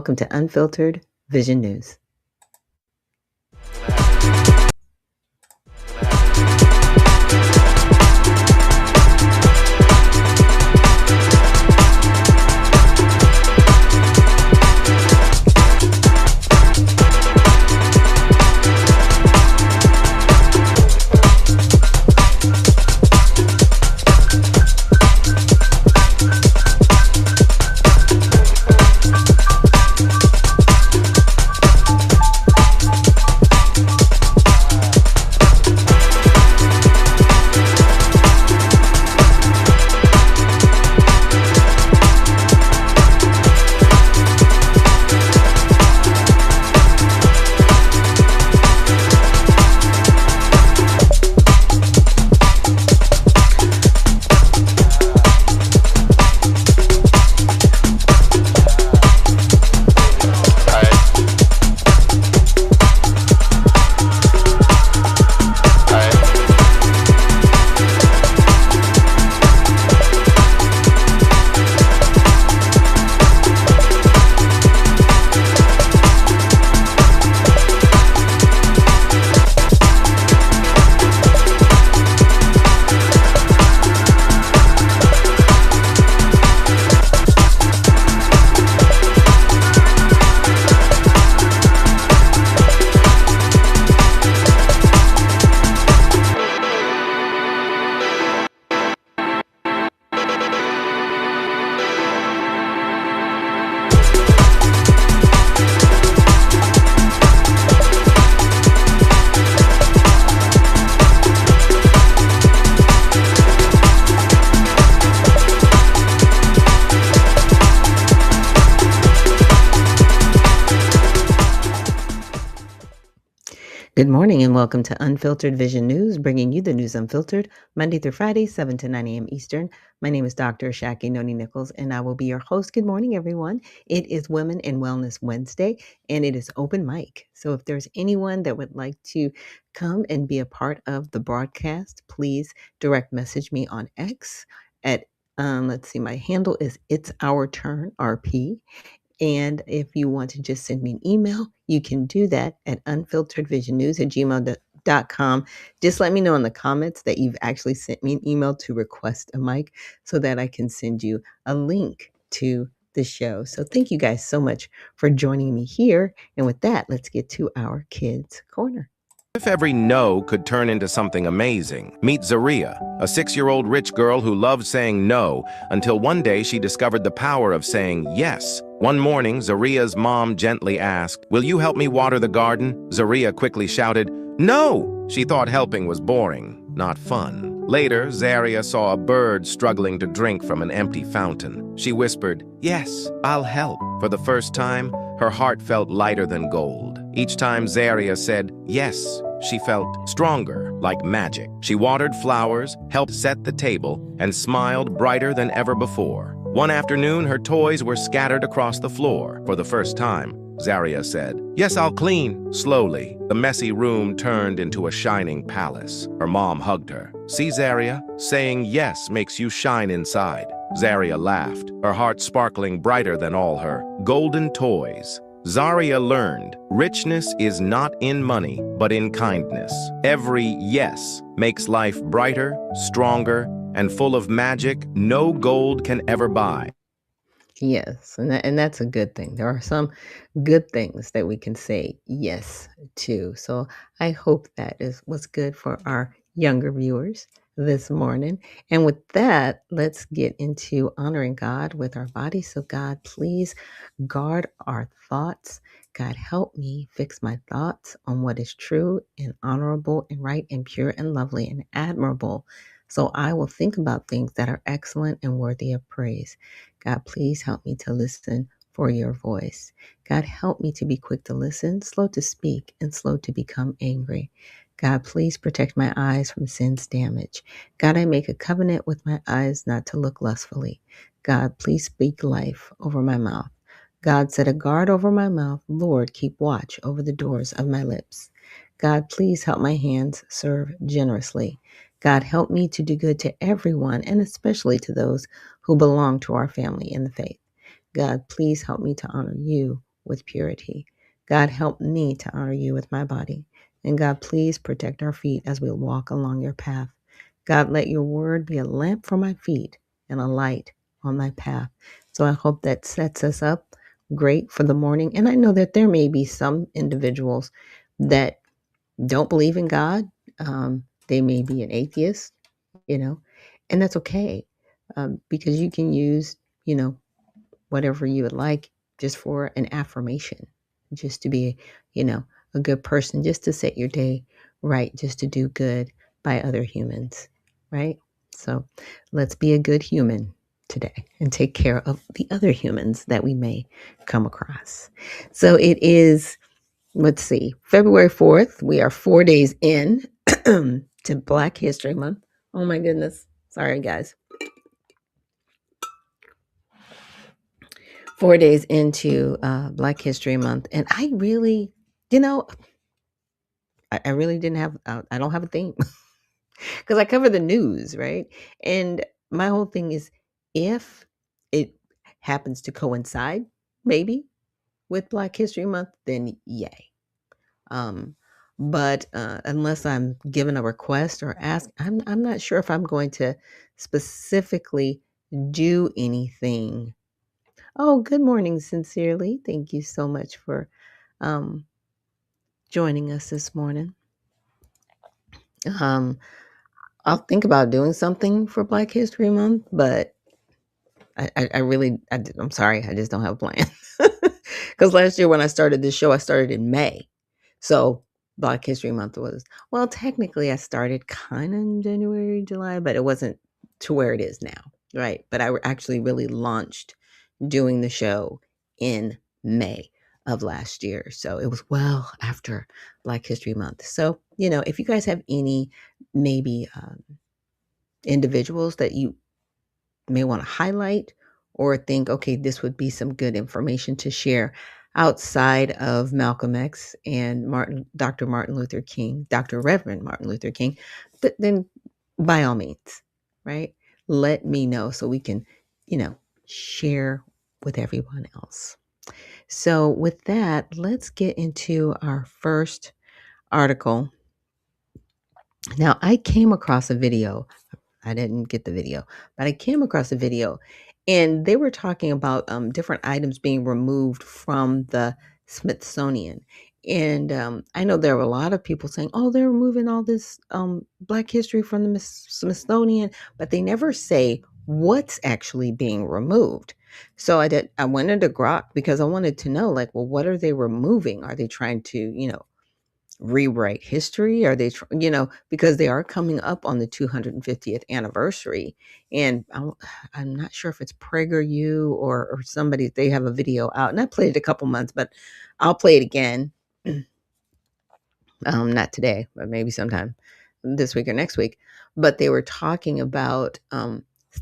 Welcome to Unfiltered Vision News. Good morning and welcome to Unfiltered Vision News, bringing you the news unfiltered, Monday through Friday, 7 to 9 a.m. Eastern. My name is Dr. Ashaki Noni Nichols, and I will be your host. Good morning, everyone. It is Women in Wellness Wednesday, and it is open mic. So if there's anyone that would like to come and be a part of the broadcast, please direct message me on X at, my handle is It's Our Turn RP. And if you want to just send me an email, you can do that at unfilteredvisionnews@gmail.com. Just let me know in the comments that you've actually sent me an email to request a mic so that I can send you a link to the show. So thank you guys so much for joining me here. And with that, let's get to our Kids Corner. If every no could turn into something amazing, meet Zaria, a 6-year-old rich girl who loved saying no until one day she discovered the power of saying yes. One morning, Zaria's mom gently asked, "Will you help me water the garden?" Zaria quickly shouted, "No!" She thought helping was boring, not fun. Later, Zaria saw a bird struggling to drink from an empty fountain. She whispered, "Yes, I'll help." For the first time, her heart felt lighter than gold. Each time Zaria said yes, she felt stronger, like magic. She watered flowers, helped set the table, and smiled brighter than ever before. One afternoon, her toys were scattered across the floor. For the first time, Zaria said, "Yes, I'll clean." Slowly, the messy room turned into a shining palace. Her mom hugged her. "See, Zaria, saying yes makes you shine inside." Zaria laughed, her heart sparkling brighter than all her golden toys. Zaria learned, richness is not in money, but in kindness. Every yes makes life brighter, stronger, and full of magic no gold can ever buy. Yes, and that's a good thing. There are some good things that we can say yes to. So I hope that is what's good for our younger viewers this morning. And with that, let's get into honoring God with our body. So God, please guard our thoughts. God, help me fix my thoughts on what is true and honorable and right and pure and lovely and admirable. So I will think about things that are excellent and worthy of praise. God, please help me to listen for your voice. God, help me to be quick to listen, slow to speak, and slow to become angry. God, please protect my eyes from sin's damage. God, I make a covenant with my eyes not to look lustfully. God, please speak life over my mouth. God, set a guard over my mouth. Lord, keep watch over the doors of my lips. God, please help my hands serve generously. God, help me to do good to everyone, and especially to those who belong to our family in the faith. God, please help me to honor you with purity. God, help me to honor you with my body. And God, please protect our feet as we walk along your path. God, let your word be a lamp for my feet and a light on my path. So I hope that sets us up great for the morning. And I know that there may be some individuals that don't believe in God. They may be an atheist, you know, and that's okay, because you can use, whatever you would like just for an affirmation, just to be, you know, a good person, just to set your day right, just to do good by other humans, right? So let's be a good human today and take care of the other humans that we may come across. So it is, let's see, February 4th. We are 4 days in to Black History Month. Oh my goodness. Sorry, guys. 4 days into Black History Month. And I really, you know, I really didn't have, I don't have a theme because I cover the news, right? And my whole thing is if it happens to coincide, maybe, with Black History Month, then yay. Um, but unless I'm given a request or ask, I'm not sure if I'm going to specifically do anything. Oh, good morning, sincerely. Thank you so much for um, joining us this morning. Um, I'll think about doing something for Black History Month, but I really, I'm sorry, I just don't have a plan. Because last year when I started this show, I started in May. So Black History Month was, well, technically I started kind of in January, July, but it wasn't to where it is now, right? But I actually really launched doing the show in May of last year. So it was well after Black History Month. So, if you guys have any maybe individuals that you may want to highlight or think, okay, this would be some good information to share outside of Malcolm X and Dr. Martin Luther King, Dr. Reverend Martin Luther King, but then by all means, right? Let me know so we can, share with everyone else. So with that, let's get into our first article. Now, I came across a video. I didn't get the video, but I came across a video and they were talking about different items being removed from the Smithsonian. And I know there were a lot of people saying, oh, they're removing all this Black history from the Smithsonian, but they never say what's actually being removed. So I went into Grok because I wanted to know, like, well, what are they removing? Are they trying to, rewrite history? Are they, because they are coming up on the 250th anniversary, and I'm not sure if it's PragerU or somebody. They have a video out, and I played it a couple months, but I'll play it again. Not today, but maybe sometime this week or next week. But they were talking about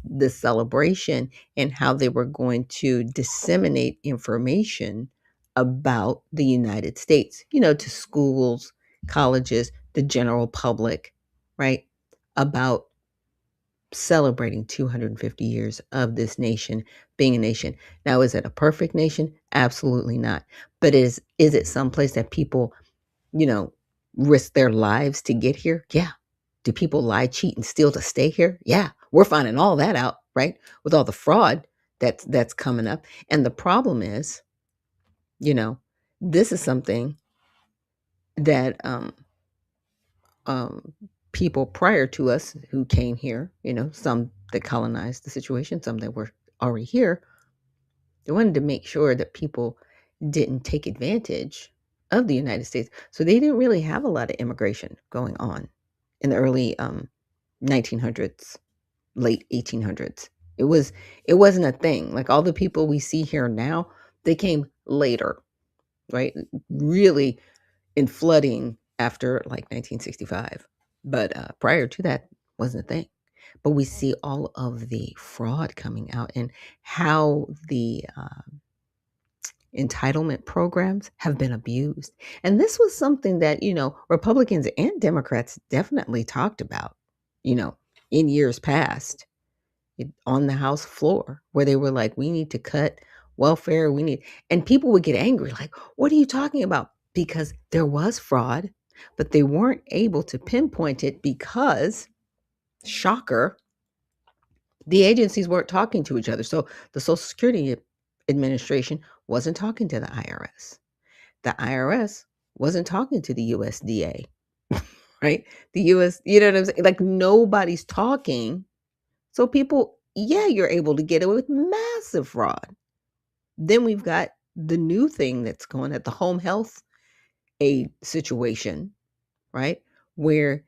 the celebration and how they were going to disseminate information about the United States, to schools, colleges, the general public, right? About celebrating 250 years of this nation being a nation. Now, is it a perfect nation? Absolutely not. But is it someplace that people, you know, risk their lives to get here? Yeah. Do people lie, cheat, and steal to stay here? Yeah. We're finding all that out, right? With all the fraud that's coming up. And the problem is, you know, this is something that um, people prior to us who came here, some that colonized the situation, some that were already here, they wanted to make sure that people didn't take advantage of the United States. So they didn't really have a lot of immigration going on in the early 1900s, late 1800s. It wasn't a thing. Like all the people we see here now, they came later, right? Really in flooding after like 1965. But prior to that, wasn't a thing. But we see all of the fraud coming out and how the entitlement programs have been abused. And this was something that, Republicans and Democrats definitely talked about, you know, in years past on the House floor, where they were like, we need to cut welfare. We need, and people would get angry, like, what are you talking about? Because there was fraud, but they weren't able to pinpoint it because, shocker, the agencies weren't talking to each other. So the Social Security Administration wasn't talking to the IRS. The IRS wasn't talking to the USDA, right? The US, you know what I'm saying? Like nobody's talking. So people, yeah, you're able to get it with massive fraud. Then we've got the new thing that's going at the home health aid situation, right? Where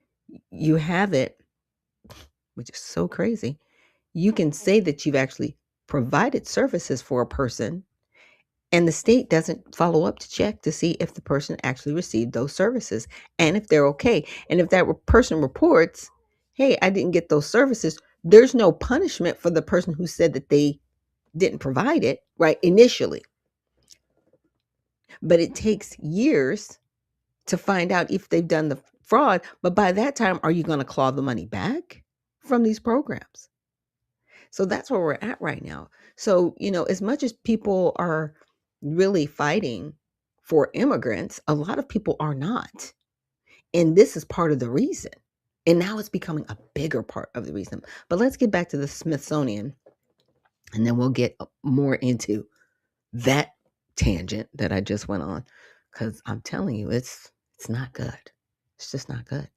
you have it, which is so crazy. You can say that you've actually provided services for a person, and the state doesn't follow up to check to see if the person actually received those services and if they're okay. And if that person reports, hey, I didn't get those services, there's no punishment for the person who said that they didn't provide it, right, initially. But it takes years to find out if they've done the fraud. But by that time, are you going to claw the money back from these programs? So that's where we're at right now. So, as much as people are really fighting for immigrants, a lot of people are not. And this is part of the reason. And now it's becoming a bigger part of the reason. But let's get back to the Smithsonian, and then we'll get more into that tangent that I just went on, because I'm telling you, it's not good. It's just not good.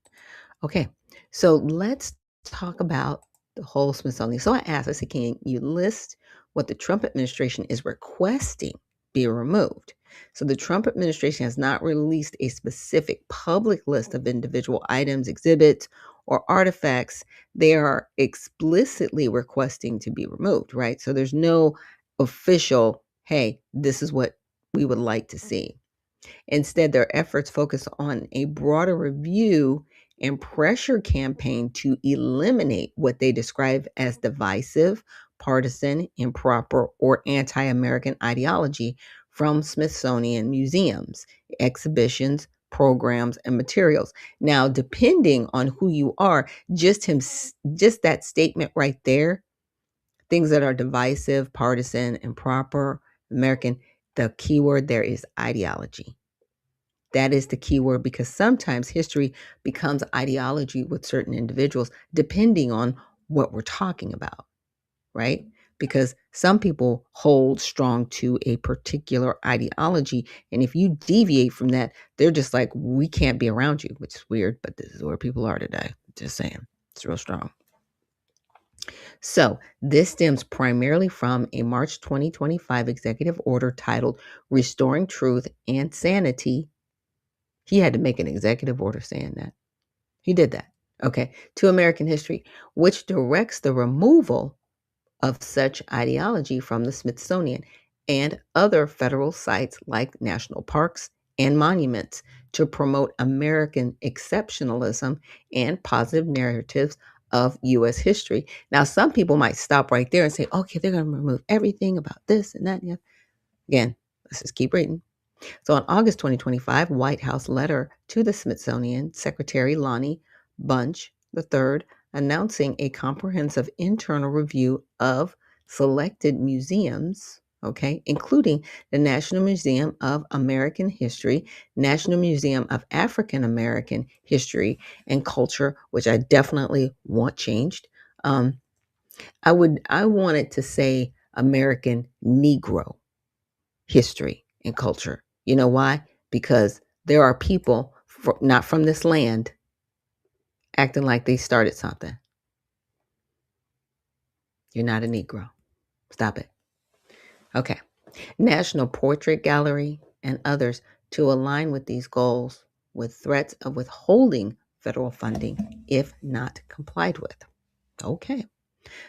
Okay, so let's talk about the whole Smithsonian. So I said, can you list what the Trump administration is requesting be removed? So the Trump administration has not released a specific public list of individual items, exhibits, or artifacts they are explicitly requesting to be removed, right? So there's no official, hey, this is what we would like to see. Instead, their efforts focus on a broader review and pressure campaign to eliminate what they describe as divisive, partisan, improper, or anti American ideology from Smithsonian museums, exhibitions, programs, and materials. Now, depending on who you are, just that statement right there, things that are divisive, partisan, improper, American, the keyword there is ideology. That is the key word, because sometimes history becomes ideology with certain individuals, depending on what we're talking about, right? Because some people hold strong to a particular ideology. And if you deviate from that, they're just like, we can't be around you, which is weird, but this is where people are today. Just saying, it's real strong. So this stems primarily from a March 2025 executive order titled Restoring Truth and Sanity. He had to make an executive order saying that. He did that. Okay. To American history, which directs the removal of such ideology from the Smithsonian and other federal sites like national parks and monuments to promote American exceptionalism and positive narratives of U.S. history. Now, some people might stop right there and say, okay, they're going to remove everything about this and that. Yeah. Again, let's just keep reading. So on August 2025, White House letter to the Smithsonian Secretary Lonnie Bunch III announcing a comprehensive internal review of selected museums, okay, including the National Museum of American History, National Museum of African American History and Culture, which I definitely want changed. I wanted to say American Negro history and culture. You know why? Because there are people not from this land acting like they started something. You're not a Negro. Stop it. Okay. National Portrait Gallery and others to align with these goals with threats of withholding federal funding if not complied with. Okay.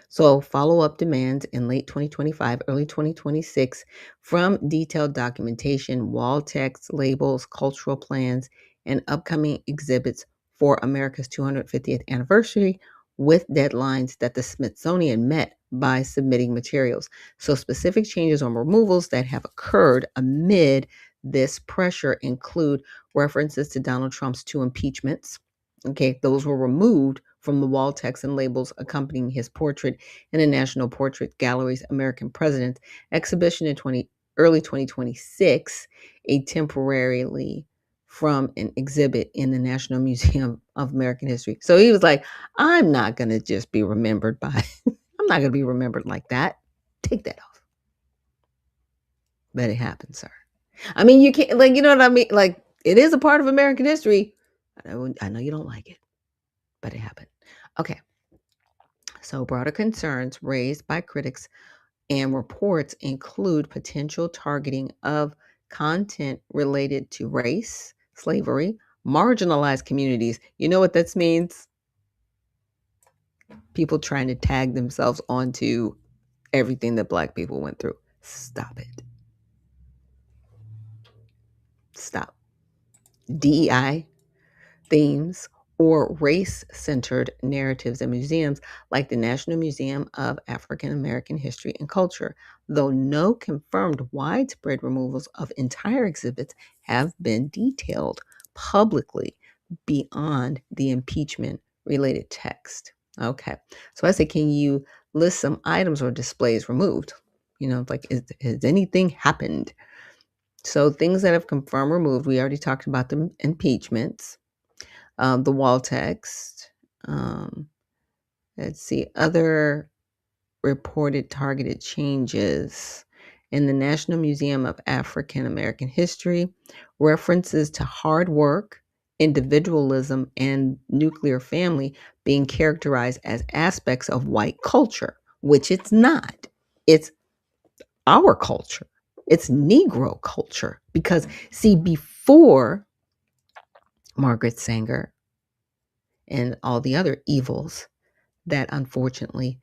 So, follow up demands in late 2025, early 2026 from detailed documentation, wall text, labels, cultural plans, and upcoming exhibits for America's 250th anniversary, with deadlines that the Smithsonian met by submitting materials. So, specific changes on removals that have occurred amid this pressure include references to Donald Trump's two impeachments. Okay, those were removed from the wall text and labels accompanying his portrait in the National Portrait Gallery's American Presidents exhibition in early 2026, a temporarily from an exhibit in the National Museum of American History. So he was like, I'm not going to just be remembered by, I'm not going to be remembered like that. Take that off. But it happened, sir. I mean, you can't, like, you know what I mean? Like, it is a part of American history. I know you don't like it, but it happened. Okay. So, broader concerns raised by critics and reports include potential targeting of content related to race, slavery, marginalized communities. You know what this means? People trying to tag themselves onto everything that Black people went through. Stop it. Stop. DEI themes or race-centered narratives in museums like the National Museum of African American History and Culture, though no confirmed widespread removals of entire exhibits have been detailed publicly beyond the impeachment-related text. Okay, so I say, can you list some items or displays removed? You know, like, has anything happened? So things that have confirmed removed, we already talked about the impeachments, the wall text. Um, let's see, other reported targeted changes in the National Museum of African American History, references to hard work, individualism, and nuclear family being characterized as aspects of white culture, which it's not. It's our culture. It's Negro culture. Because, see, before Margaret Sanger and all the other evils that unfortunately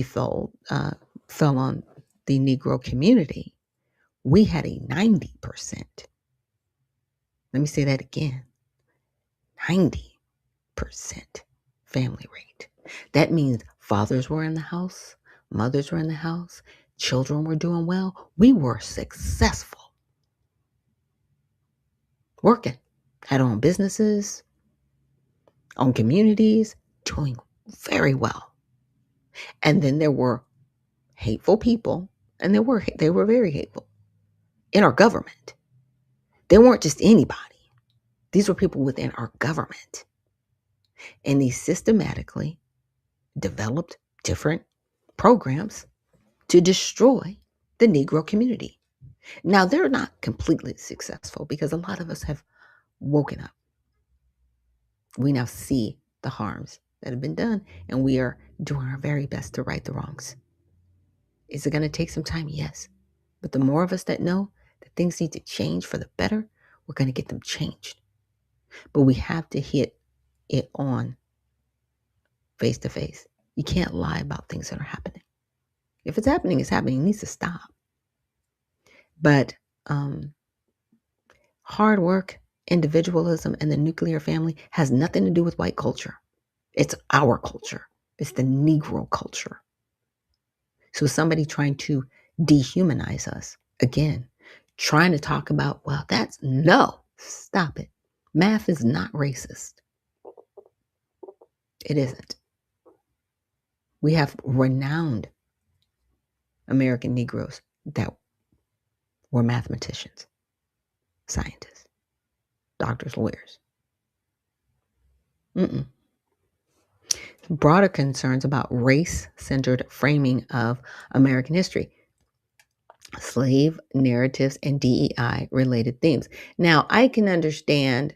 fell on the Negro community, we had a 90%. Let me say that again, 90% family rate. That means fathers were in the house, mothers were in the house, children were doing well. We were successful, working, had our own businesses, own communities, doing very well. And then there were hateful people, and they were very hateful in our government. They weren't just anybody. These were people within our government. And they systematically developed different programs to destroy the Negro community. Now, they're not completely successful because a lot of us have woken up. We now see the harms that have been done, and we are doing our very best to right the wrongs. Is it going to take some time? Yes. But the more of us that know that things need to change for the better, we're going to get them changed. But we have to hit it on face to face. You can't lie about things that are happening. If it's happening, it's happening. It needs to stop. But hard work, individualism, and the nuclear family has nothing to do with white culture. It's our culture. It's the Negro culture. So somebody trying to dehumanize us, again, trying to talk about, well, no, stop it. Math is not racist. It isn't. We have renowned American Negroes that were mathematicians, scientists, doctors, lawyers. Broader concerns about race-centered framing of American history, slave narratives, and DEI-related themes. Now, I can understand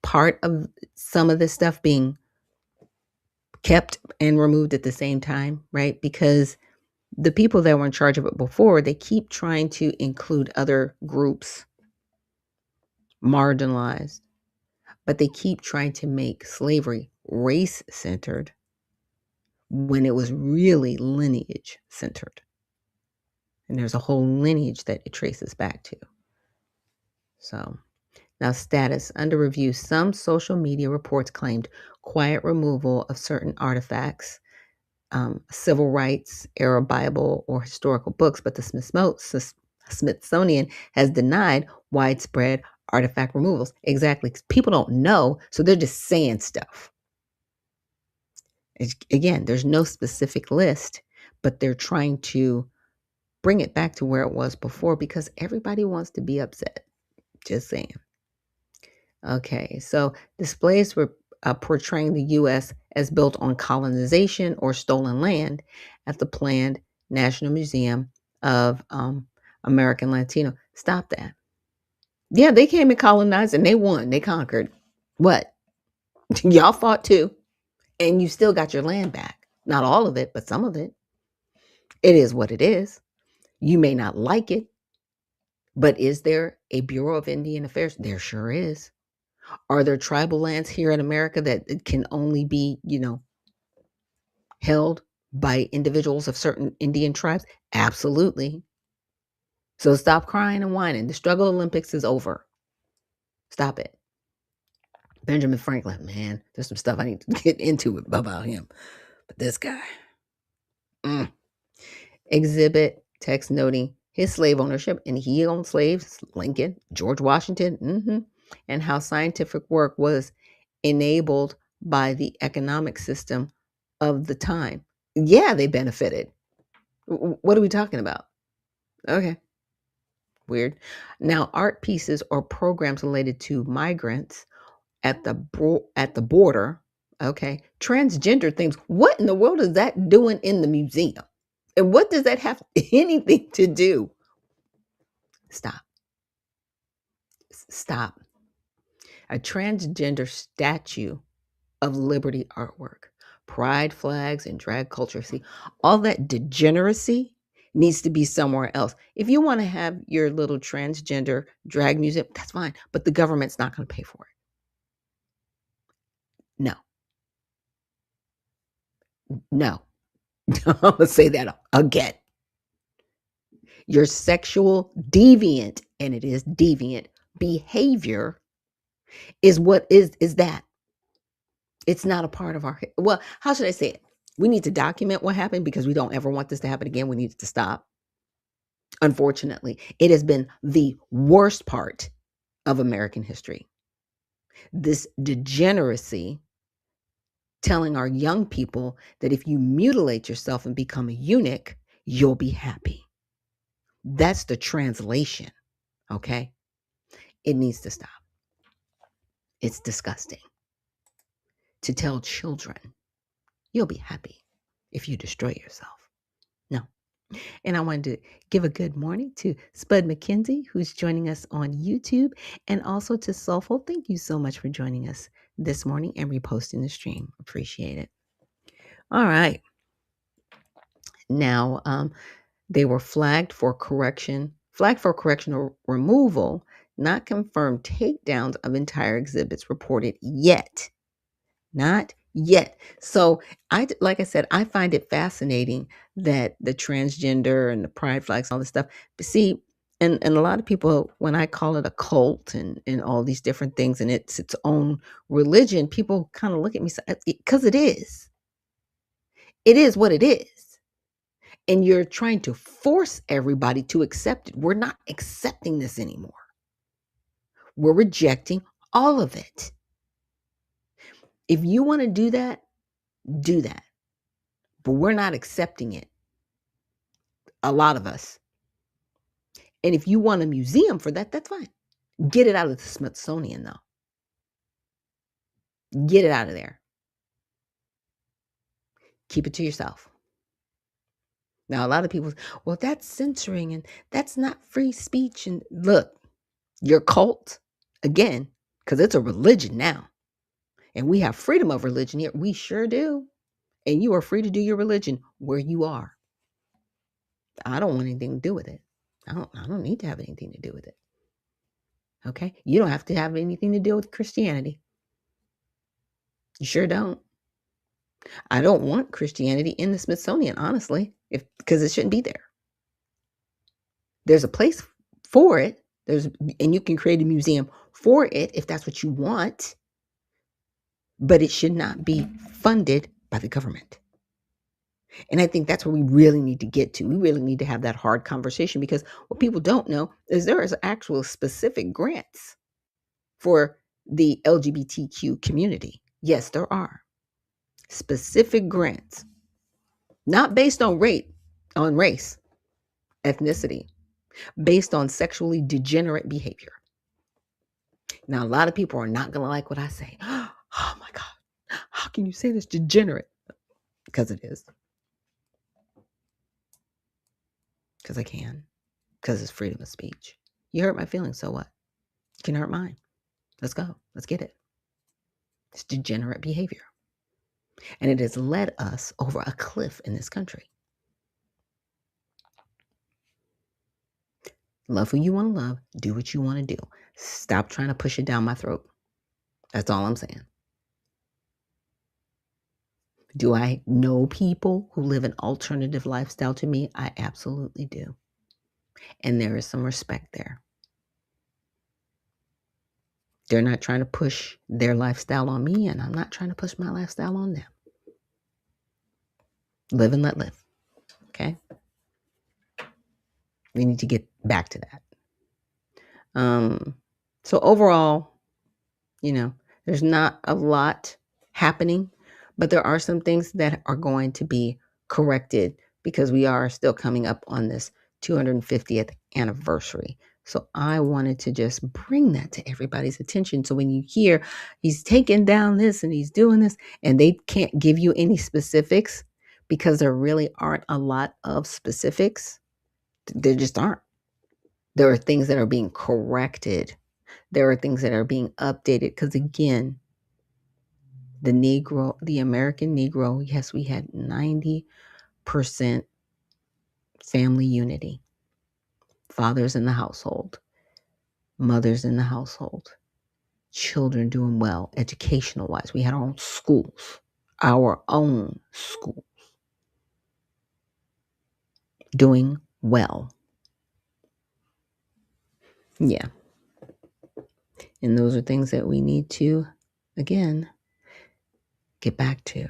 part of some of this stuff being kept and removed at the same time, right? Because the people that were in charge of it before, they keep trying to include other groups, marginalized, but they keep trying to make slavery race-centered when it was really lineage-centered. And there's a whole lineage that it traces back to. So, now status. Under review, some social media reports claimed quiet removal of certain artifacts, civil rights, era Bible, or historical books, but the Smithsonian has denied widespread artifact removals. Exactly. People don't know, so they're just saying stuff. Again, there's no specific list, but they're trying to bring it back to where it was before because everybody wants to be upset. Just saying. Okay, so displays were portraying the U.S. as built on colonization or stolen land at the planned National Museum of American Latino. Stop that. Yeah, they came and colonized and they won. They conquered. What? Y'all fought too. And you still got your land back. Not all of it, but some of it. It is what it is. You may not like it, but is there a Bureau of Indian Affairs? There sure is. Are there tribal lands here in America that it can only be, held by individuals of certain Indian tribes? Absolutely. So stop crying and whining. The struggle Olympics is over. Stop it. Benjamin Franklin, man, there's some stuff I need to get into about him. But this guy. Exhibit text noting his slave ownership, and he owned slaves, Lincoln, George Washington, and how scientific work was enabled by the economic system of the time. Yeah, they benefited. What are we talking about? Okay, weird. Now, art pieces or programs related to migrants at the border. Okay, transgender things. What in the world is that doing in the museum? And what does that have anything to do? Stop. Stop. A transgender statue of liberty artwork, pride flags, and drag culture. See, all that degeneracy needs to be somewhere else. If you want to have your little transgender drag museum, that's fine, but the government's not going to pay for it. No. No. I'm going to say that again. Your sexual deviant, and it is deviant behavior is what is that. It's not a part of our, well, how should I say it? We need to document what happened because we don't ever want this to happen again. We need it to stop. Unfortunately, it has been the worst part of American history. This degeneracy telling our young people that if you mutilate yourself and become a eunuch, you'll be happy. That's the translation, okay? It needs to stop. It's disgusting to tell children you'll be happy if you destroy yourself. No. And I wanted to give a good morning to Spud McKenzie, who's joining us on YouTube, and also to Soulful. Thank you so much for joining us this morning and reposting the stream. Appreciate it. All right. Now, they were flagged for correctional removal, not confirmed takedowns of entire exhibits reported yet. Not yet. So like I said, I find it fascinating that the transgender and the pride flags, all this stuff. But see, and a lot of people, when I call it a cult and all these different things, and it's its own religion, people kind of look at me because it is. It is what it is. And you're trying to force everybody to accept it. We're not accepting this anymore. We're rejecting all of it. If you want to do that, do that. But we're not accepting it. A lot of us. And if you want a museum for that, that's fine. Get it out of the Smithsonian, though. Get it out of there. Keep it to yourself. Now, a lot of people, well, that's censoring and that's not free speech. And look, your cult, again, because it's a religion now. And we have freedom of religion here. We sure do. And you are free to do your religion where you are. I don't want anything to do with it. I don't need to have anything to do with it. Okay? You don't have to have anything to do with Christianity. You sure don't. I don't want Christianity in the Smithsonian, honestly, because it shouldn't be there. There's a place for it. And you can create a museum for it if that's what you want. But it should not be funded by the government. And I think that's where we really need to get to. We really need to have that hard conversation because what people don't know is there is actual specific grants for the LGBTQ community. Yes, there are. Specific grants, not based on race, ethnicity, based on sexually degenerate behavior. Now, a lot of people are not going to like what I say. Oh my God, how can you say this degenerate? Because it is. Because I can. Because it's freedom of speech. You hurt my feelings, so what? You can hurt mine. Let's go. Let's get it. It's degenerate behavior. And it has led us over a cliff in this country. Love who you want to love. Do what you want to do. Stop trying to push it down my throat. That's all I'm saying. Do I know people who live an alternative lifestyle to me? I absolutely do. And there is some respect there. They're not trying to push their lifestyle on me, and I'm not trying to push my lifestyle on them. Live and let live. Okay? We need to get back to that. So overall, there's not a lot happening, but there are some things that are going to be corrected because we are still coming up on this 250th anniversary. So I wanted to just bring that to everybody's attention. So when you hear he's taking down this and he's doing this, and they can't give you any specifics because there really aren't a lot of specifics, there just aren't. There are things that are being corrected. There are things that are being updated because, again, the American Negro, yes, we had 90% family unity. Fathers in the household, mothers in the household, children doing well, educational wise. We had our own schools, doing well. Yeah. And those are things that we need to, again, get back to.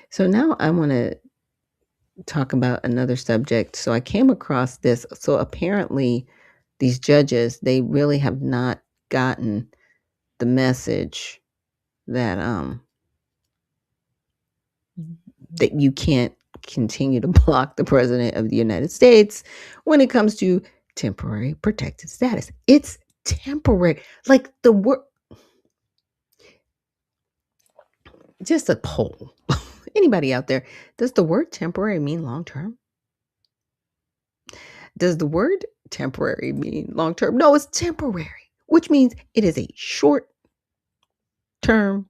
So now I want to talk about another subject. So I came across this. So apparently these judges, they really have not gotten the message that that you can't continue to block the president of the United States when it comes to temporary protected status. It's temporary. Like the word, just a poll. Anybody out there, does the word temporary mean long term? Does the word temporary mean long term? No, it's temporary, which means it is a short term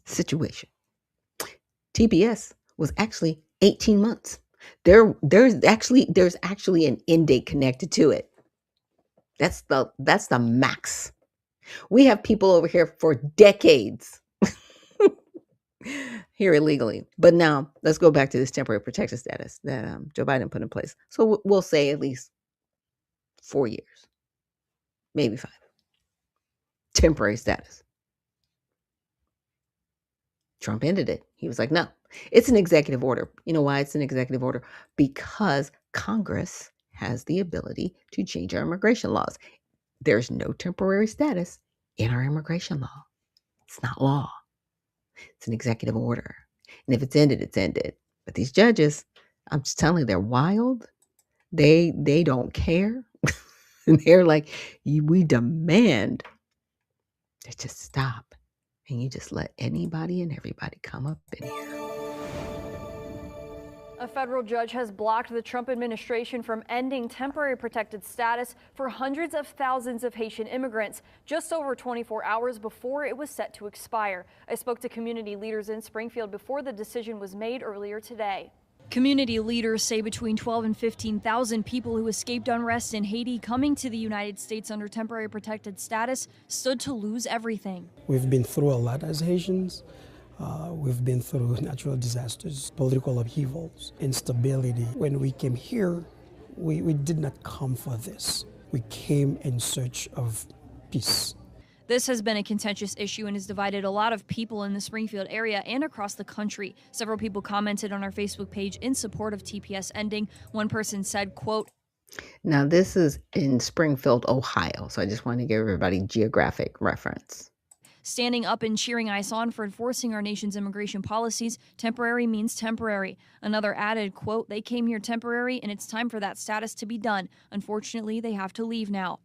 situation. TPS was actually 18 months. There's actually an end date connected to it. That's the max. We have people over here for decades here illegally. But now let's go back to this temporary protected status that Joe Biden put in place. So we'll say at least 4 years, maybe 5. Temporary status. Trump ended it. He was like, no, it's an executive order. You know why it's an executive order? Because Congress has the ability to change our immigration laws. There's no temporary status in our immigration law. It's not law. It's an executive order. And if it's ended, it's ended. But these judges, I'm just telling you, they're wild. They don't care. And they're like, we demand to just stop. And you just let anybody and everybody come up in here. A federal judge has blocked the Trump administration from ending temporary protected status for hundreds of thousands of Haitian immigrants just over 24 hours before it was set to expire. I spoke to community leaders in Springfield before the decision was made earlier today. Community leaders say between 12 and 15,000 people who escaped unrest in Haiti coming to the United States under temporary protected status stood to lose everything. We've been through a lot as Haitians. We've been through natural disasters, political upheavals, instability. When we came here, we did not come for this. We came in search of peace. This has been a contentious issue and has divided a lot of people in the Springfield area and across the country. Several people commented on our Facebook page in support of TPS ending. One person said, quote, now this is in Springfield, Ohio. So I just want to give everybody geographic reference. Standing up and cheering ICE on for enforcing our nation's immigration policies, temporary means temporary. Another added, quote, "They came here temporary and it's time for that status to be done. Unfortunately, they have to leave now."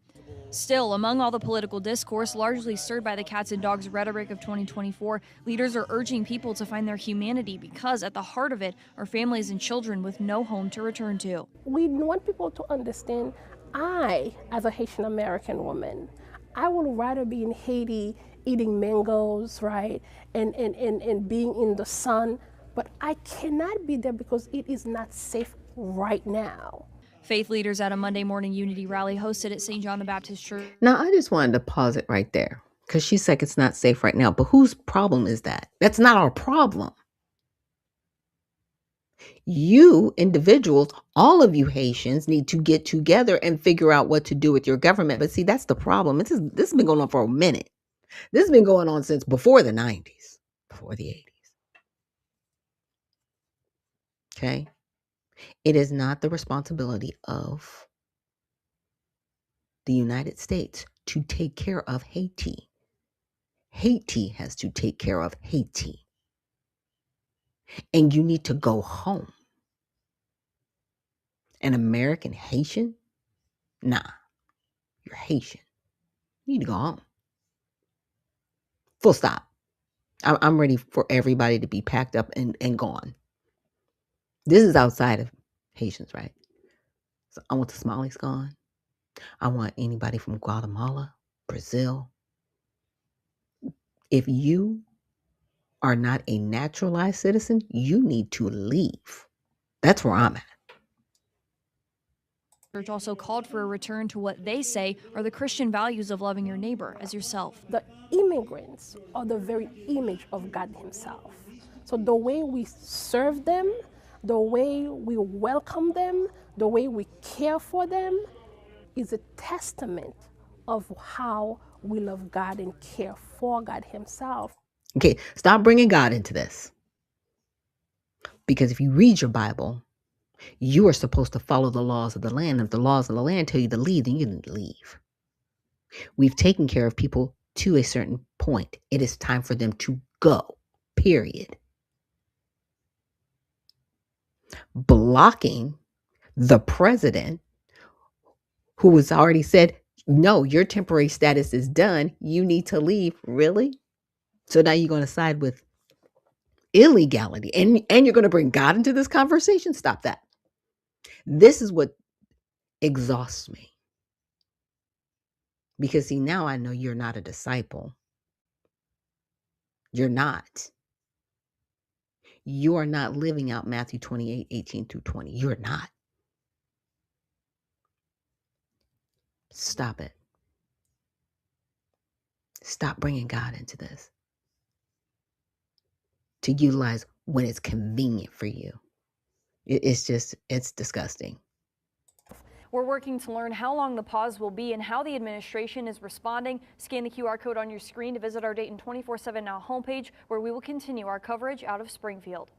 Still, among all the political discourse, largely stirred by the cats and dogs rhetoric of 2024, leaders are urging people to find their humanity because at the heart of it are families and children with no home to return to. We want people to understand, as a Haitian American woman, I would rather be in Haiti eating mangoes, right, and being in the sun, but I cannot be there because it is not safe right now. Faith leaders at a Monday morning unity rally hosted at St. John the Baptist Church. Now, I just wanted to pause it right there because she's like, it's not safe right now. But whose problem is that? That's not our problem. You individuals, all of you Haitians, need to get together and figure out what to do with your government. But see, that's the problem. This has been going on for a minute. This has been going on since before the 90s, before the 80s. Okay? It is not the responsibility of the United States to take care of Haiti. Haiti has to take care of Haiti. And you need to go home. An American Haitian? Nah, you're Haitian. You need to go home. Full stop. I'm ready for everybody to be packed up and gone. This is outside of Haitians, right? So I want the Somalis gone. I want anybody from Guatemala, Brazil. If you are not a naturalized citizen, you need to leave. That's where I'm at. Church also called for a return to what they say are the Christian values of loving your neighbor as yourself. The immigrants are the very image of God himself. So the way we serve them, the way we welcome them, the way we care for them is a testament of how we love God and care for God himself. Okay, stop bringing God into this. Because if you read your Bible, you are supposed to follow the laws of the land. If the laws of the land tell you to leave, then you need to leave. We've taken care of people to a certain point. It is time for them to go, period. Blocking the president, who has already said, no, your temporary status is done. You need to leave. Really? So now you're going to side with illegality and you're going to bring God into this conversation? Stop that. This is what exhausts me. Because see, now I know you're not a disciple. You're not. You are not living out Matthew 28:18-20. You're not. Stop it. Stop bringing God into this. To utilize when it's convenient for you. It's disgusting. We're working to learn how long the pause will be and how the administration is responding. Scan the QR code on your screen to visit our Dayton 24/7 Now homepage, where we will continue our coverage out of Springfield.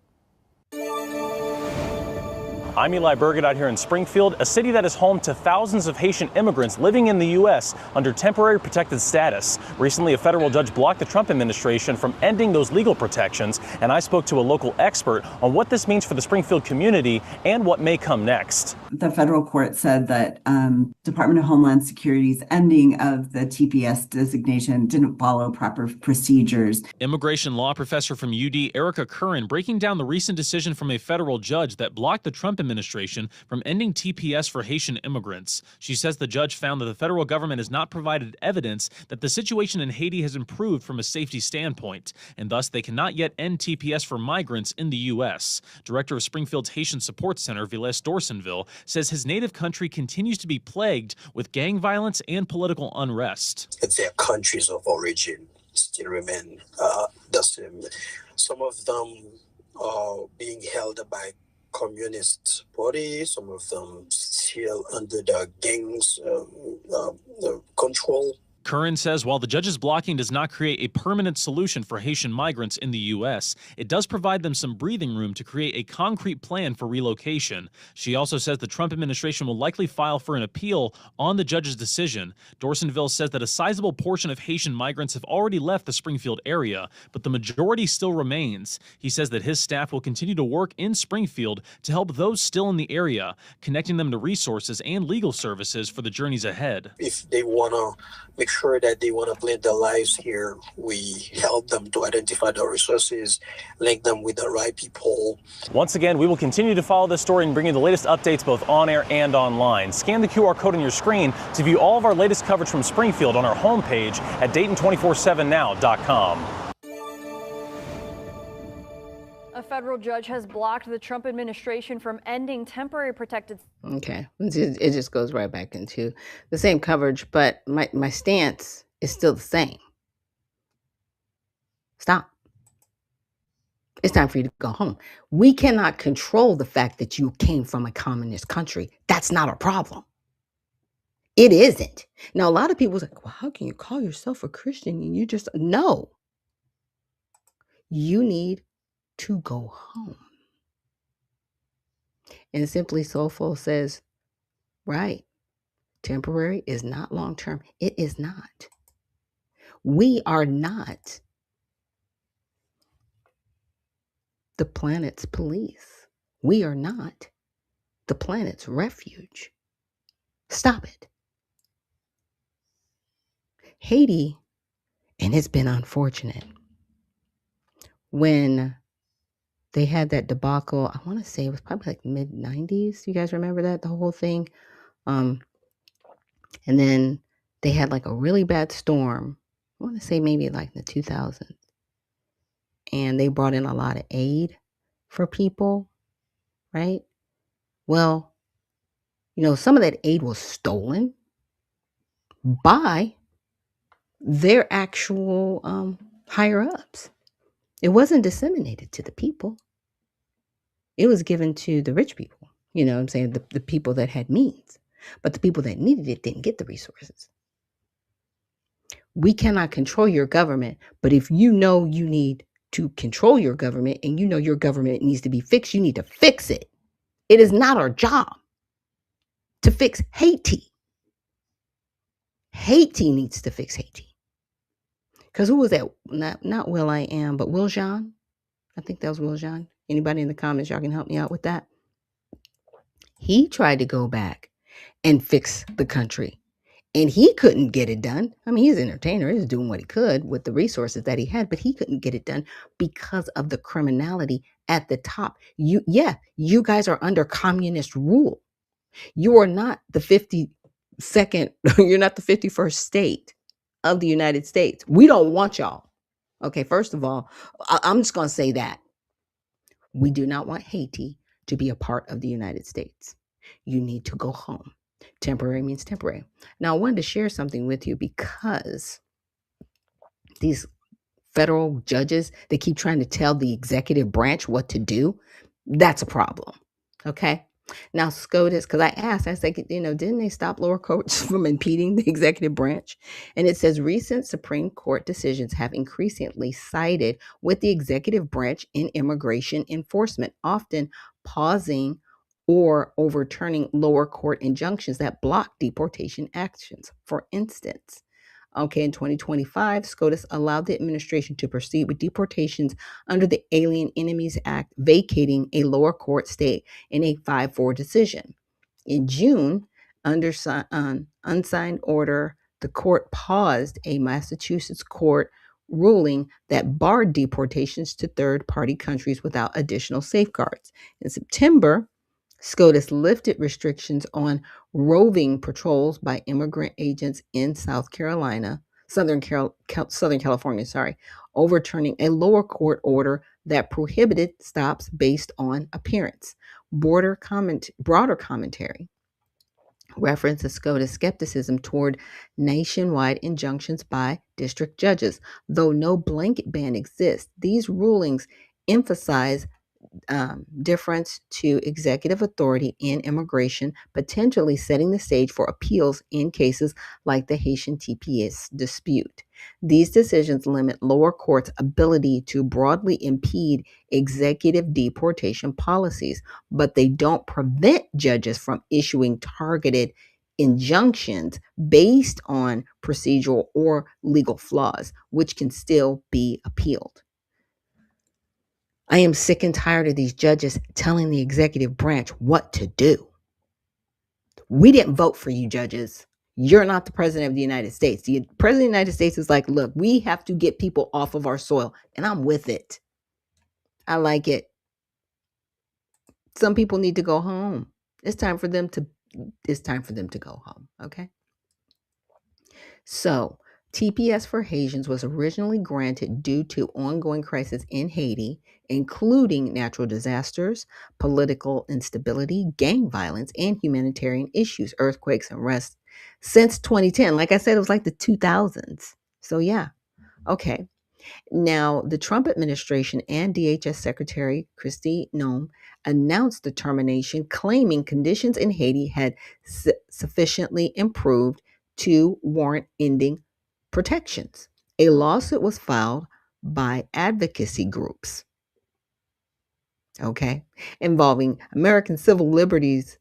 I'm Eli Burgett out here in Springfield, a city that is home to thousands of Haitian immigrants living in the U.S. under temporary protected status. Recently, a federal judge blocked the Trump administration from ending those legal protections, and I spoke to a local expert on what this means for the Springfield community and what may come next. The federal court said that Department of Homeland Security's ending of the TPS designation didn't follow proper procedures. Immigration law professor from UD, Erica Curran, breaking down the recent decision from a federal judge that blocked the Trump administration from ending TPS for Haitian immigrants. She says the judge found that the federal government has not provided evidence that the situation in Haiti has improved from a safety standpoint, and thus they cannot yet end TPS for migrants in the U.S. Director of Springfield's Haitian Support Center, Viles Dorsonville, says his native country continues to be plagued with gang violence and political unrest. Their countries of origin still remain the same. Some of them are being held by communist party, some of them still under the gangs control. Curran says while the judge's blocking does not create a permanent solution for Haitian migrants in the U.S., it does provide them some breathing room to create a concrete plan for relocation. She also says the Trump administration will likely file for an appeal on the judge's decision. Dorsonville says that a sizable portion of Haitian migrants have already left the Springfield area, but the majority still remains. He says that his staff will continue to work in Springfield to help those still in the area, connecting them to resources and legal services for the journeys ahead. If they want to make sure that they want to plan their lives here, we help them to identify the resources, link them with the right people. Once again, we will continue to follow this story and bring you the latest updates both on air and online. Scan the QR code on your screen to view all of our latest coverage from Springfield on our homepage at Dayton247now.com. A federal judge has blocked the Trump administration from ending temporary protected. Okay, it just goes right back into the same coverage, but my stance is still the same. Stop. It's time for you to go home. We cannot control the fact that you came from a communist country. That's not our problem. It isn't. Now, a lot of people say, well, how can you call yourself a Christian? And you just, no. You need to go home. And Simply Soulful says, right, temporary is not long-term. It is not. We are not the planet's police. We are not the planet's refuge. Stop it. Haiti, and it's been unfortunate, when they had that debacle, I want to say it was probably like mid-90s. You guys remember that, the whole thing? And then they had like a really bad storm. I want to say maybe like in the 2000s. And they brought in a lot of aid for people, right? Well, some of that aid was stolen by their actual higher-ups. It wasn't disseminated to the people. It was given to the rich people, what I'm saying, the people that had means. But the people that needed it didn't get the resources. We cannot control your government, but if you know you need to control your government and you know your government needs to be fixed, you need to fix it. It is not our job to fix Haiti. Haiti needs to fix Haiti. Because who was that? Not Will I Am, but Will Jean. I think that was Will Jean. Anybody in the comments, y'all can help me out with that. He tried to go back and fix the country, and he couldn't get it done. I mean, he's an entertainer. He's doing what he could with the resources that he had, but he couldn't get it done because of the criminality at the top. You guys are under communist rule. You are not the 52nd, you're not the 51st state of the United States. We don't want y'all. Okay, first of all, I'm just going to say that. We do not want Haiti to be a part of the United States. You need to go home. Temporary means temporary. Now, I wanted to share something with you because these federal judges, they keep trying to tell the executive branch what to do. That's a problem. Okay. Now, SCOTUS, because I said, didn't they stop lower courts from impeding the executive branch? And it says recent Supreme Court decisions have increasingly sided with the executive branch in immigration enforcement, often pausing or overturning lower court injunctions that block deportation actions. For instance, in 2025, SCOTUS allowed the administration to proceed with deportations under the Alien Enemies Act, vacating a lower court stay in a 5-4 decision. In June, under unsigned order, the court paused a Massachusetts court ruling that barred deportations to third-party countries without additional safeguards. In September, SCOTUS lifted restrictions on roving patrols by immigrant agents in Southern California, overturning a lower court order that prohibited stops based on appearance. Broader commentary references SCOTUS skepticism toward nationwide injunctions by district judges. Though no blanket ban exists, these rulings emphasize difference to executive authority in immigration, potentially setting the stage for appeals in cases like the Haitian TPS dispute. These decisions limit lower courts' ability to broadly impede executive deportation policies, but they don't prevent judges from issuing targeted injunctions based on procedural or legal flaws, which can still be appealed. I am sick and tired of these judges telling the executive branch what to do. We didn't vote for you, judges. You're not the president of the United States. The president of the United States is like, look, we have to get people off of our soil, and I'm with it. I like it. Some people need to go home. It's time for them to go home, okay? So, TPS for Haitians was originally granted due to ongoing crisis in Haiti, including natural disasters, political instability, gang violence, and humanitarian issues, earthquakes, and rest since 2010. Like I said, it was like the 2000s. So, yeah, okay. Now, the Trump administration and DHS Secretary Kristi Noem announced the termination, claiming conditions in Haiti had sufficiently improved to warrant ending protections. A lawsuit was filed by advocacy groups, okay, involving American Civil Liberties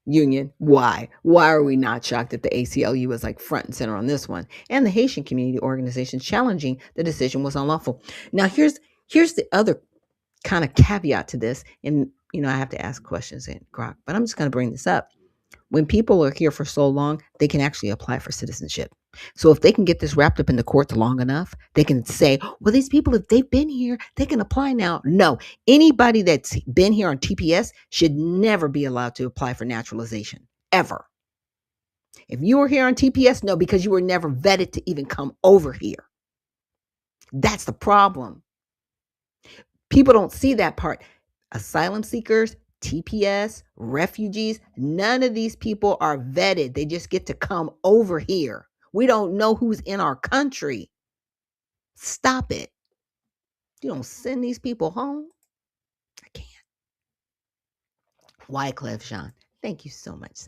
Union. Why? Why are we not shocked that the ACLU is like front and center on this one? And the Haitian community organization challenging the decision was unlawful. Now, here's the other kind of caveat to this, and I have to ask questions in Grok, but I'm just going to bring this up. When people are here for so long, they can actually apply for citizenship. So if they can get this wrapped up in the courts long enough, they can say, well, these people, if they've been here, they can apply now. No, anybody that's been here on TPS should never be allowed to apply for naturalization, ever. If you were here on TPS, no, because you were never vetted to even come over here. That's the problem. People don't see that part. Asylum seekers, TPS, refugees, none of these people are vetted. They just get to come over here. We don't know who's in our country. Stop it. You don't send these people home. I can't. Wyclef Jean, thank you so much,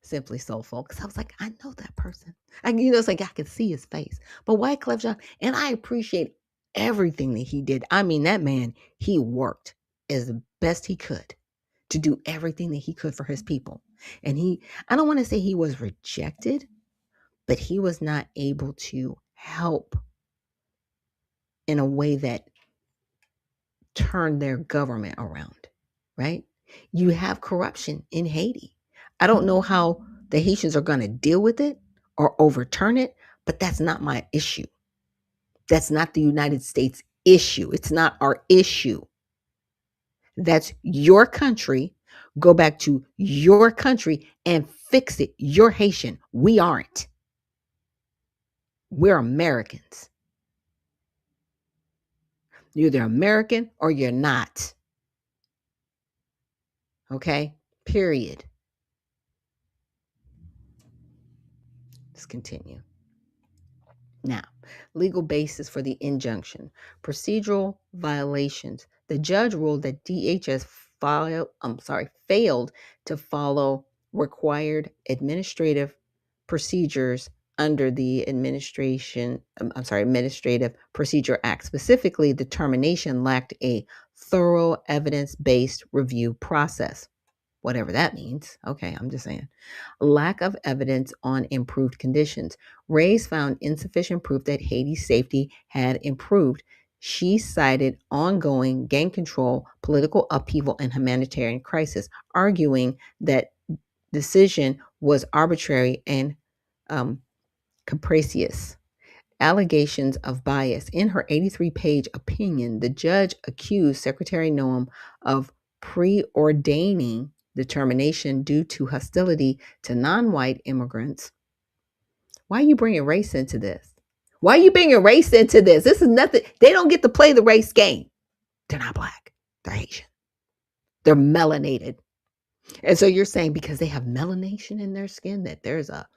Simply Soulful. Because I was like, I know that person. It's like I could see his face. But Wyclef Jean, and I appreciate everything that he did. I mean, that man, he worked as best he could to do everything that he could for his people. And I don't want to say he was rejected, but he was not able to help in a way that turned their government around, right? You have corruption in Haiti. I don't know how the Haitians are going to deal with it or overturn it, but that's not my issue. That's not the United States issue. It's not our issue. That's your country. Go back to your country and fix it. You're Haitian. We aren't. We're Americans. You're either American or you're not. Okay? Period. Let's continue. Now, legal basis for the injunction. Procedural violations. The judge ruled that DHS failed to follow required administrative procedures under the Administrative Procedure Act. Specifically, the termination lacked a thorough evidence-based review process. Whatever that means. Okay, I'm just saying. Lack of evidence on improved conditions. Reyes found insufficient proof that Haiti's safety had improved. She cited ongoing gang control, political upheaval, and humanitarian crisis, arguing that decision was arbitrary and capricious. Allegations of bias. In her 83-page opinion, the judge accused Secretary Noem of preordaining determination due to hostility to non-white immigrants. Why are you bringing race into this? Why are you bringing race into this? This is nothing. They don't get to play the race game. They're not black. They're Asian. They're melanated. And so you're saying because they have melanation in their skin that there's a,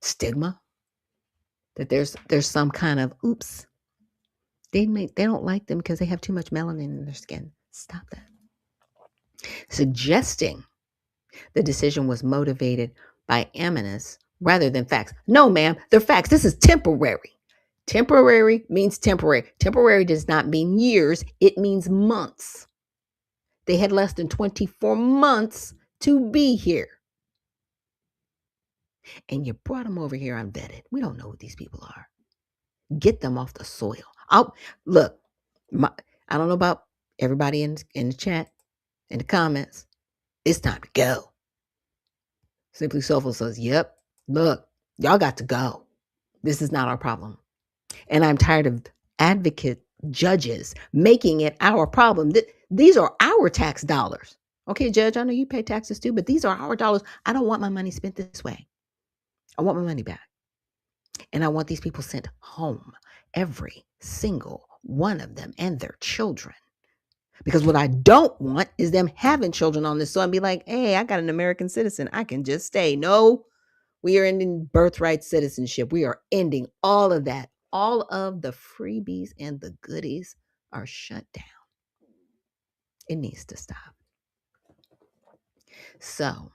stigma, that there's some kind of oops. They don't like them because they have too much melanin in their skin. Stop that. Suggesting the decision was motivated by animus rather than facts. No, ma'am, they're facts. This is temporary. Temporary means temporary. Temporary does not mean years, it means months. They had less than 24 months to be here. And you brought them over here unvetted. We don't know who these people are. Get them off the soil. Look, I don't know about everybody in the chat, in the comments. It's time to go. Simply Soulful says, yep, look, y'all got to go. This is not our problem. And I'm tired of advocate judges making it our problem. These are our tax dollars. Okay, judge, I know you pay taxes too, but these are our dollars. I don't want my money spent this way. I want my money back. And I want these people sent home, every single one of them and their children. Because what I don't want is them having children on this soil and be like, hey, I got an American citizen. I can just stay. No, we are ending birthright citizenship. We are ending all of that. All of the freebies and the goodies are shut down. It needs to stop. So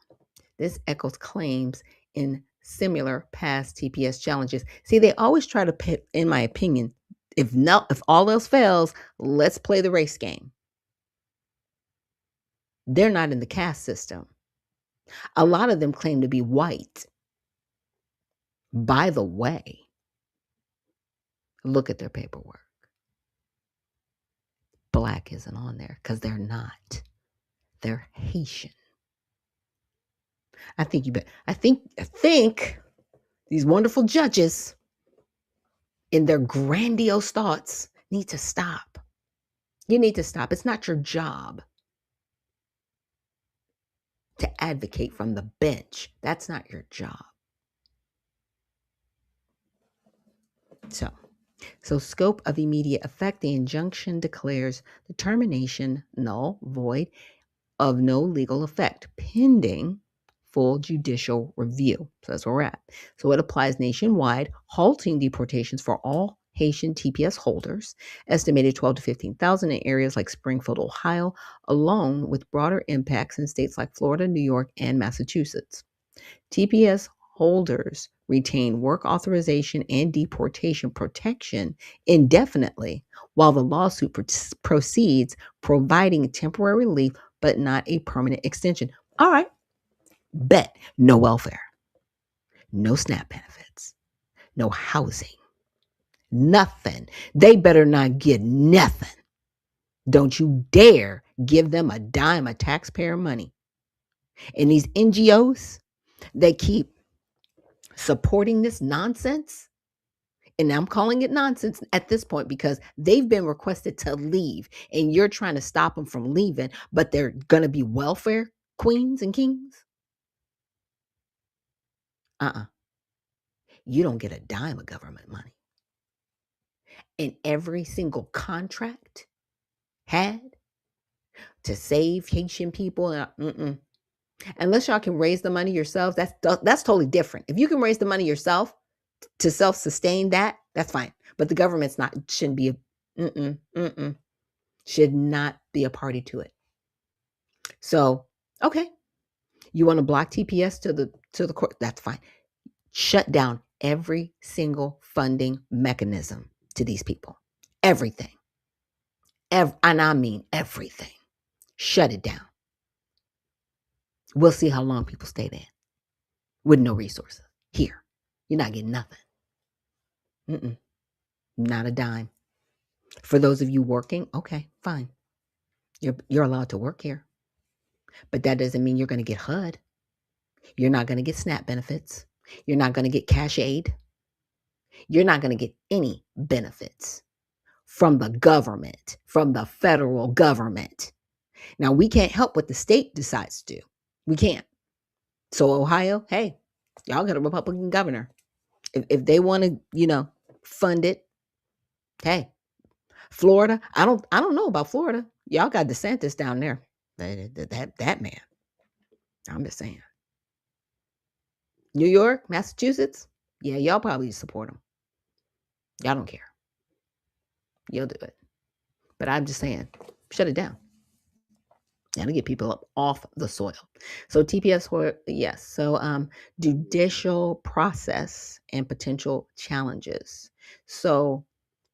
this echoes claims in similar past TPS challenges. See, they always try to pit, in my opinion, if all else fails, let's play the race game. They're not in the caste system. A lot of them claim to be white. By the way, look at their paperwork. Black isn't on there because they're not. They're Haitian. I think these wonderful judges in their grandiose thoughts need to stop. You need to stop. It's not your job to advocate from the bench. That's not your job. So scope of immediate effect, the injunction declares the termination null, void, of no legal effect, pending full judicial review. So that's where we're at. So it applies nationwide, halting deportations for all Haitian TPS holders, estimated 12 to 15,000 in areas like Springfield, Ohio, along with broader impacts in states like Florida, New York, and Massachusetts. TPS holders retain work authorization and deportation protection indefinitely while the lawsuit proceeds, providing temporary relief but not a permanent extension. All right, bet. No welfare, no SNAP benefits, no housing, nothing. They better not get nothing. Don't you dare give them a dime of taxpayer money. And these NGOs, they keep supporting this nonsense. And I'm calling it nonsense at this point because they've been requested to leave and you're trying to stop them from leaving, but they're going to be welfare queens and kings. You don't get a dime of government money. And every single contract had to save Haitian people, unless y'all can raise the money yourselves, that's totally different. If you can raise the money yourself to self-sustain that's fine. But the government's shouldn't be should not be a party to it. So, okay, you want to block TPS to the court, that's fine. Shut down every single funding mechanism to these people. Everything. And I mean everything. Shut it down. We'll see how long people stay there with no resources. Here, you're not getting nothing. Not a dime. For those of you working, okay, fine. You're allowed to work here. But that doesn't mean you're going to get HUD. You're not going to get SNAP benefits. You're not going to get cash aid. You're not going to get any benefits from the government, from the federal government. Now, we can't help what the state decides to do. We can't. So Ohio, hey, y'all got a Republican governor. If they want to, fund it, hey. Florida, I don't know about Florida. Y'all got DeSantis down there. That man. I'm just saying. New York, Massachusetts, yeah, y'all probably support him. Y'all don't care. You'll do it. But I'm just saying, shut it down. Got to get people up off the soil. So TPS, yes. So judicial process and potential challenges. So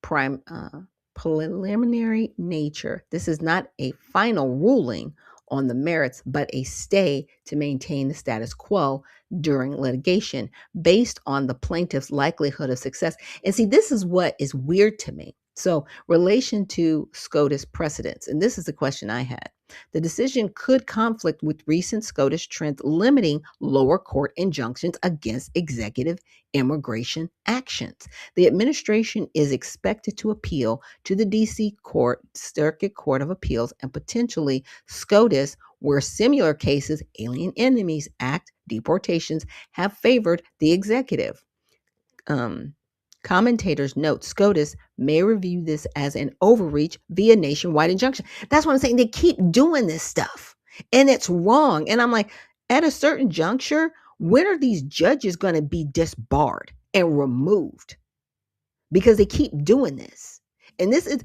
preliminary nature. This is not a final ruling on the merits, but a stay to maintain the status quo during litigation based on the plaintiff's likelihood of success. And see, this is what is weird to me. So, relation to SCOTUS precedents, and this is the question I had. The decision could conflict with recent SCOTUS trends limiting lower court injunctions against executive immigration actions. The administration is expected to appeal to the DC Circuit Court of Appeals and potentially SCOTUS, where similar cases, Alien Enemies Act, deportations, have favored the executive. Commentators note SCOTUS may review this as an overreach via nationwide injunction. That's what I'm saying. They keep doing this stuff and it's wrong. And I'm like, at a certain juncture, when are these judges going to be disbarred and removed? Because they keep doing this. And this is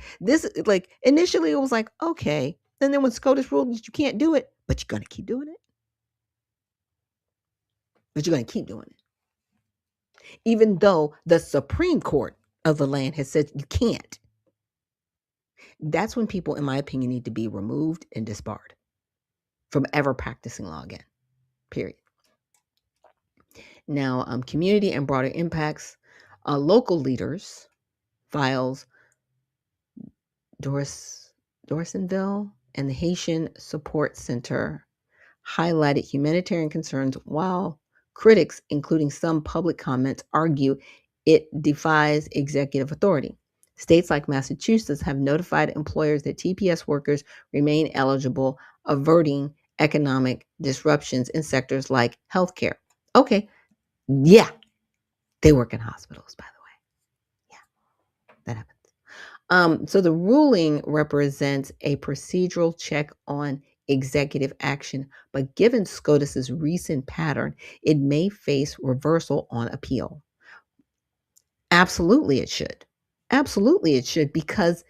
like, initially it was like, okay. And then when SCOTUS ruled that you can't do it, but you're going to keep doing it. But you're going to keep doing it. Even though the Supreme Court of the land has said you can't. That's when people, in my opinion, need to be removed and disbarred from ever practicing law again, period. Now, community and broader impacts. Local leaders files Dorsonville and the Haitian Support Center highlighted humanitarian concerns, while critics, including some public comments, argue it defies executive authority. States like Massachusetts have notified employers that TPS workers remain eligible, averting economic disruptions in sectors like healthcare. Okay, yeah, they work in hospitals, by the way. Yeah, that happens. So the ruling represents a procedural check on executive action, but given SCOTUS's recent pattern, it may face reversal on appeal. Absolutely, it should. Absolutely, it should, because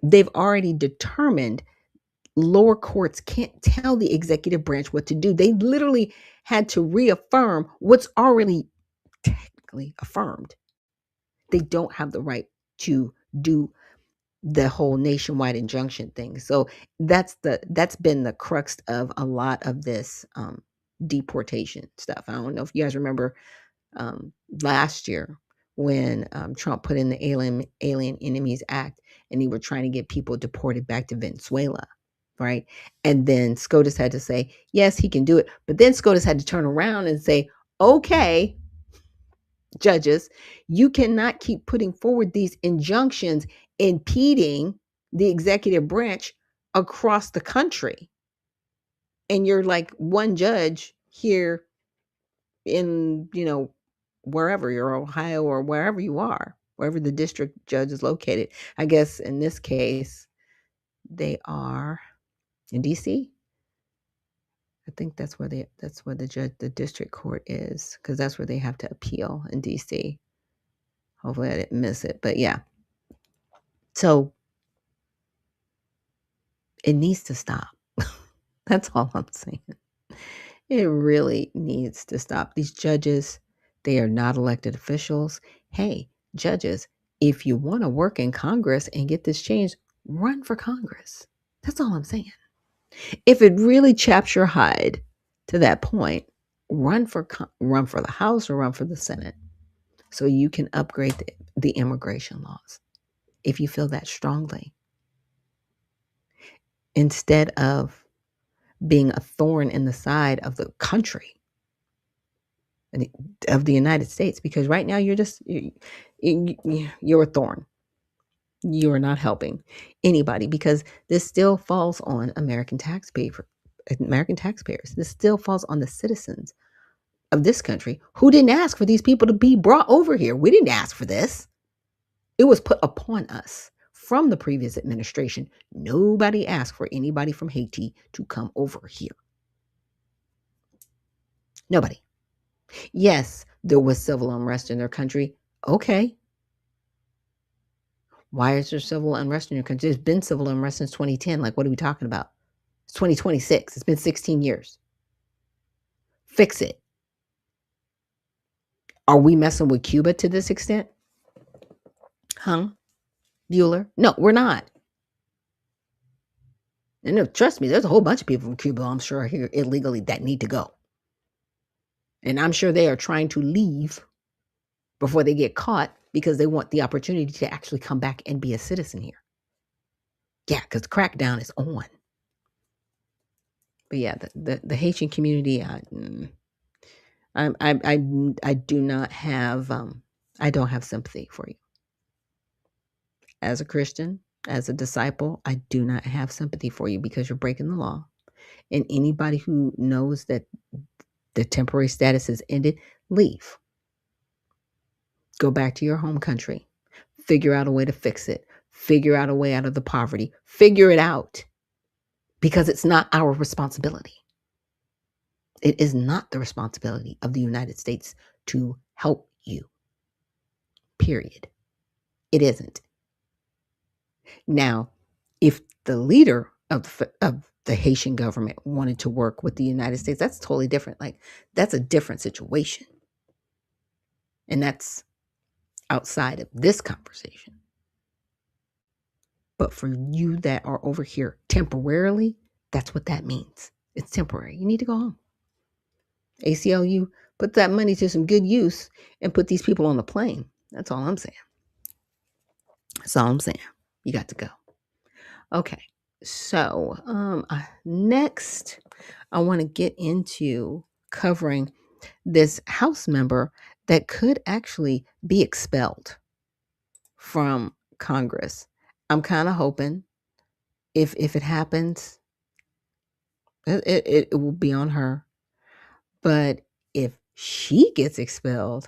they've already determined lower courts can't tell the executive branch what to do. They literally had to reaffirm what's already technically affirmed. They don't have the right to do the whole nationwide injunction thing. So that's been the crux of a lot of this deportation stuff. I don't know if you guys remember last year when Trump put in the Alien Enemies Act, and he were trying to get people deported back to Venezuela, right? And then SCOTUS had to say, yes, he can do it. But then SCOTUS had to turn around and say, okay, judges, you cannot keep putting forward these injunctions impeding the executive branch across the country. And you're like one judge here in, wherever you're, Ohio or wherever you are, wherever the district judge is located. I guess in this case, they are in DC. I think that's where the district court is, because that's where they have to appeal in DC. Hopefully I didn't miss it, but yeah. So it needs to stop. That's all I'm saying. It really needs to stop. These judges, they are not elected officials. Hey, judges, if you want to work in Congress and get this changed, run for Congress. That's all I'm saying. If it really chaps your hide to that point, run for the House or run for the Senate, so you can upgrade the immigration laws if you feel that strongly, instead of being a thorn in the side of the country, of the United States. Because right now you're a thorn. You are not helping anybody, because this still falls on American taxpayers. This still falls on the citizens of this country who didn't ask for these people to be brought over here. We didn't ask for this. It was put upon us from the previous administration. Nobody asked for anybody from Haiti to come over here. Nobody. Yes, there was civil unrest in their country. Okay. Why is there civil unrest in your country? There's been civil unrest since 2010. Like, what are we talking about? It's 2026. It's been 16 years. Fix it. Are we messing with Cuba to this extent? Huh? Bueller? No, we're not. And no, trust me, there's a whole bunch of people from Cuba, I'm sure, here illegally that need to go. And I'm sure they are trying to leave before they get caught because they want the opportunity to actually come back and be a citizen here. Yeah, because the crackdown is on. But yeah, the Haitian community, I do not have I don't have sympathy for you. As a Christian, as a disciple, I do not have sympathy for you because you're breaking the law. And anybody who knows that the temporary status has ended, leave. Go back to your home country. Figure out a way to fix it. Figure out a way out of the poverty. Figure it out. Because it's not our responsibility. It is not the responsibility of the United States to help you. Period. It isn't. Now, if the leader of the Haitian government wanted to work with the United States, that's totally different. Like, that's a different situation. And that's outside of this conversation. But for you that are over here temporarily, that's what that means. It's temporary. You need to go home. ACLU, put that money to some good use and put these people on the plane. That's all I'm saying. That's all I'm saying. You got to go. Okay. So next, I want to get into covering this House member that could actually be expelled from Congress. I'm kind of hoping if it happens, it will be on her. But if she gets expelled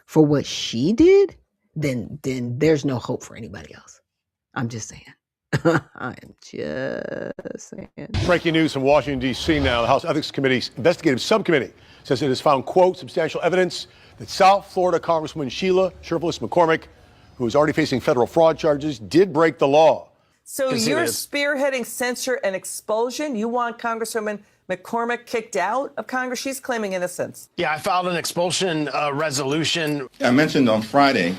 for what she did, then there's no hope for anybody else. I'm just saying. I'm just saying. Breaking news from Washington, D.C. now. The House Ethics Committee's investigative subcommittee says it has found, quote, substantial evidence that South Florida Congresswoman Sheila Shurflis McCormick, who is already facing federal fraud charges, did break the law. So you're spearheading censure and expulsion? You want Congresswoman McCormick kicked out of Congress? She's claiming innocence. Yeah, I filed an expulsion resolution. I mentioned on Friday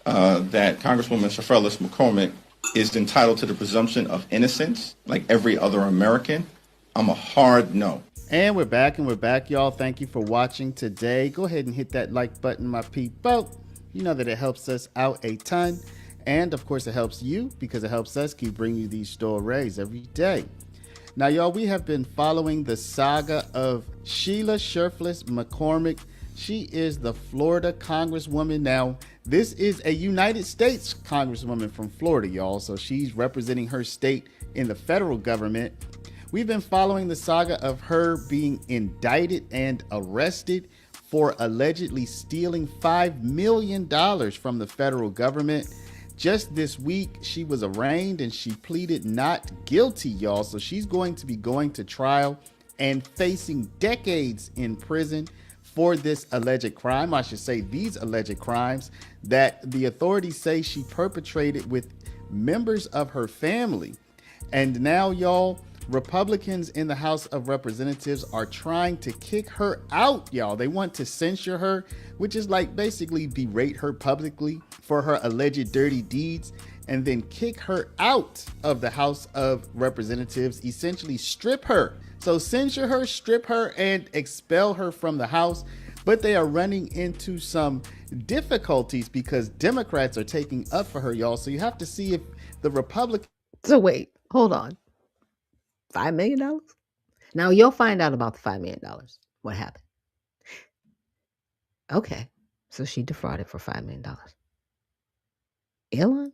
that Congresswoman Shurflis McCormick is entitled to the presumption of innocence like every other American. I'm a hard no. And we're back, y'all. Thank you for watching today. Go ahead and hit that like button, my people. You know that it helps us out a ton. And, of course, it helps you because it helps us keep bringing you these stories every day. Now, y'all, we have been following the saga of Sheila Shurflis McCormick. She is the Florida Congresswoman. Now, this is a United States Congresswoman from Florida, y'all. So she's representing her state in the federal government. We've been following the saga of her being indicted and arrested for allegedly stealing $5 million from the federal government. Just this week, she was arraigned and she pleaded not guilty, y'all. So she's going to be going to trial and facing decades in prison for this alleged crime. I should say these alleged crimes that the authorities say she perpetrated with members of her family. And now, y'all, Republicans in the House of Representatives are trying to kick her out, y'all. They want to censure her, which is like basically berate her publicly for her alleged dirty deeds and then kick her out of the House of Representatives, essentially strip her. So censure her, strip her, and expel her from the House. But they are running into some difficulties because Democrats are taking up for her, y'all. So you have to see if the Republicans... So wait, hold on. $5 million? Now you'll find out about the $5 million. What happened? Okay, so she defrauded for $5 million. Elon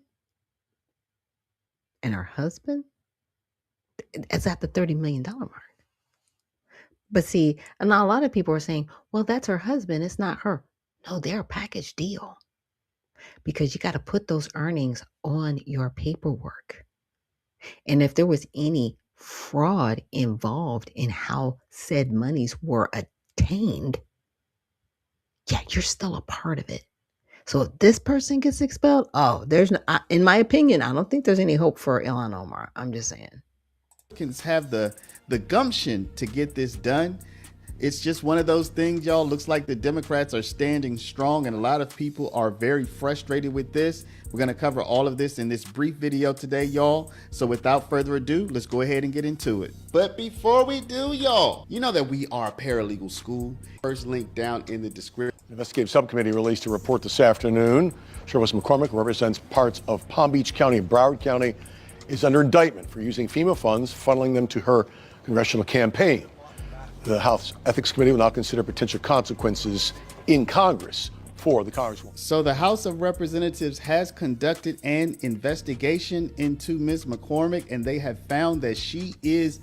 and her husband? It's at the $30 million mark. But see, and a lot of people are saying, well, that's her husband. It's not her. No, they're a package deal. Because you got to put those earnings on your paperwork. And if there was any fraud involved in how said monies were attained, yeah, you're still a part of it. So if this person gets expelled, oh, there's no, in my opinion, I don't think there's any hope for Ilhan Omar. I'm just saying. Republicans have the gumption to get this done. It's just one of those things, y'all. Looks like the Democrats are standing strong, and a lot of people are very frustrated with this. We're going to cover all of this in this brief video today, y'all. So without further ado, let's go ahead and get into it. But before we do, y'all, you know that we are a paralegal school. First link down in the description. The investigative subcommittee released a report this afternoon. Sheriff McCormick, who represents parts of Palm Beach County and Broward County, is under indictment for using FEMA funds, funneling them to her congressional campaign. The House Ethics Committee will now consider potential consequences in Congress for the Congresswoman. So the House of Representatives has conducted an investigation into Ms. McCormick, and they have found that she is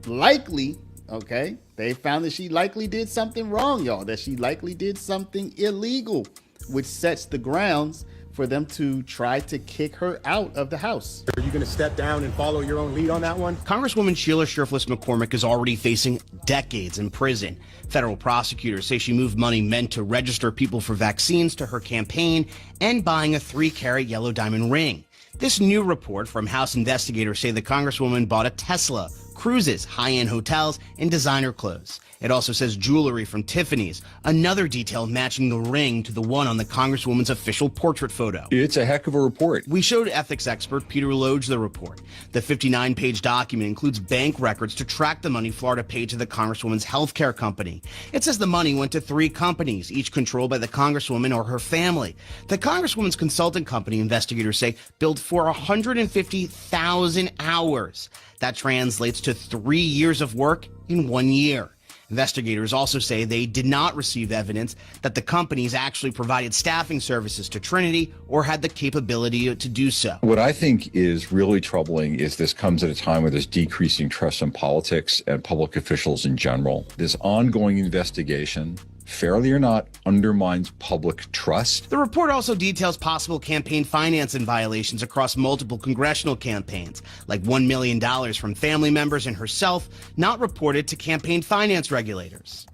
likely, okay, they found that she likely did something wrong, y'all, that she likely did something illegal, which sets the grounds for them to try to kick her out of the House. Are you going to step down and follow your own lead on that one? Congresswoman Sheila Sheriffless McCormick is already facing decades in prison. Federal prosecutors say she moved money meant to register people for vaccines to her campaign and buying a 3-carat yellow diamond ring. This new report from House investigators say the Congresswoman bought a Tesla, cruises, high-end hotels, and designer clothes. It also says jewelry from Tiffany's, another detail matching the ring to the one on the Congresswoman's official portrait photo. It's a heck of a report. We showed ethics expert Peter Loge the report. The 59-page document includes bank records to track the money Florida paid to the Congresswoman's healthcare company. It says the money went to 3 companies, each controlled by the Congresswoman or her family. The Congresswoman's consulting company, investigators say, billed for 150,000 hours. That translates to 3 years of work in 1 year. Investigators also say they did not receive evidence that the companies actually provided staffing services to Trinity or had the capability to do so. What I think is really troubling is this comes at a time where there's decreasing trust in politics and public officials in general. This ongoing investigation, fairly or not, undermines public trust. The report also details possible campaign finance and violations across multiple congressional campaigns, like $1 million from family members and herself, not reported to campaign finance regulators.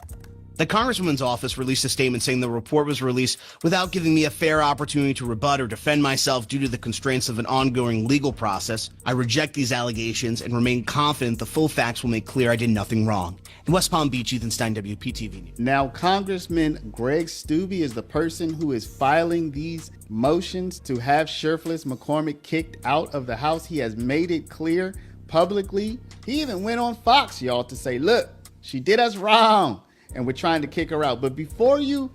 The Congresswoman's office released a statement saying the report was released without giving me a fair opportunity to rebut or defend myself due to the constraints of an ongoing legal process. I reject these allegations and remain confident the full facts will make clear I did nothing wrong. In West Palm Beach, Ethan Stein, WPTV News. Now, Congressman Greg Steube is the person who is filing these motions to have Sheriffless McCormick kicked out of the House. He has made it clear publicly. He even went on Fox, y'all, to say, look, she did us wrong, and we're trying to kick her out. But before you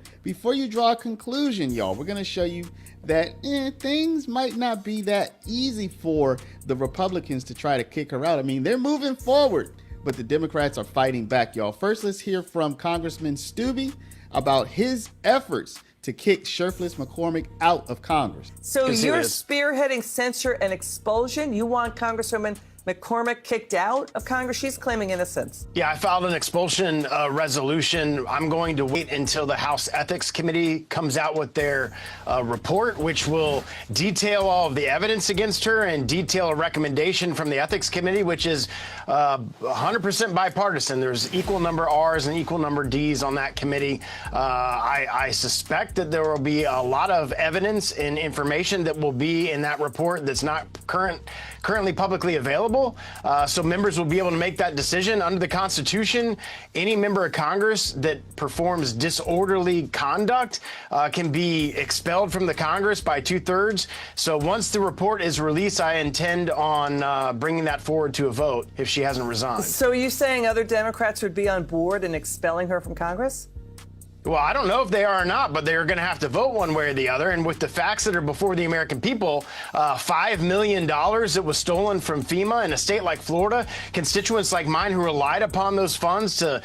draw a conclusion, y'all, we're going to show you that things might not be that easy for the Republicans to try to kick her out. I mean, they're moving forward, but the Democrats are fighting back, y'all. First, let's hear from Congressman Steube about his efforts to kick Sheriffless McCormick out of Congress. So you're spearheading censure and expulsion. You want Congresswoman McCormick kicked out of Congress? She's claiming innocence. Yeah, I filed an expulsion resolution. I'm going to wait until the House Ethics Committee comes out with their report, which will detail all of the evidence against her and detail a recommendation from the Ethics Committee, which is 100% bipartisan. There's equal number R's and equal number D's on that committee. I suspect that there will be a lot of evidence and information that will be in that report that's not currently publicly available. So members will be able to make that decision. Under the Constitution, any member of Congress that performs disorderly conduct can be expelled from the Congress by 2/3. So once the report is released, I intend on bringing that forward to a vote if she hasn't resigned. So are you saying other Democrats would be on board in expelling her from Congress? Well, I don't know if they are or not, but they're going to have to vote one way or the other. And with the facts that are before the American people, $5 million that was stolen from FEMA in a state like Florida, constituents like mine who relied upon those funds to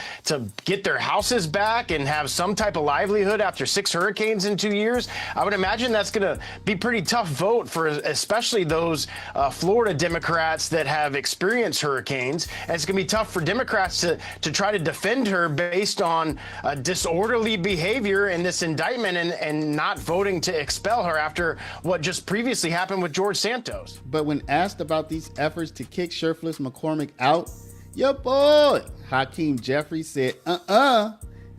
get their houses back and have some type of livelihood after 6 hurricanes in 2 years, I would imagine that's going to be a pretty tough vote for especially those Florida Democrats that have experienced hurricanes. And it's going to be tough for Democrats to try to defend her based on disorderly behavior in this indictment and not voting to expel her after what just previously happened with George Santos. But when asked about these efforts to kick Sheriffless McCormick out, your boy Hakeem Jeffries said,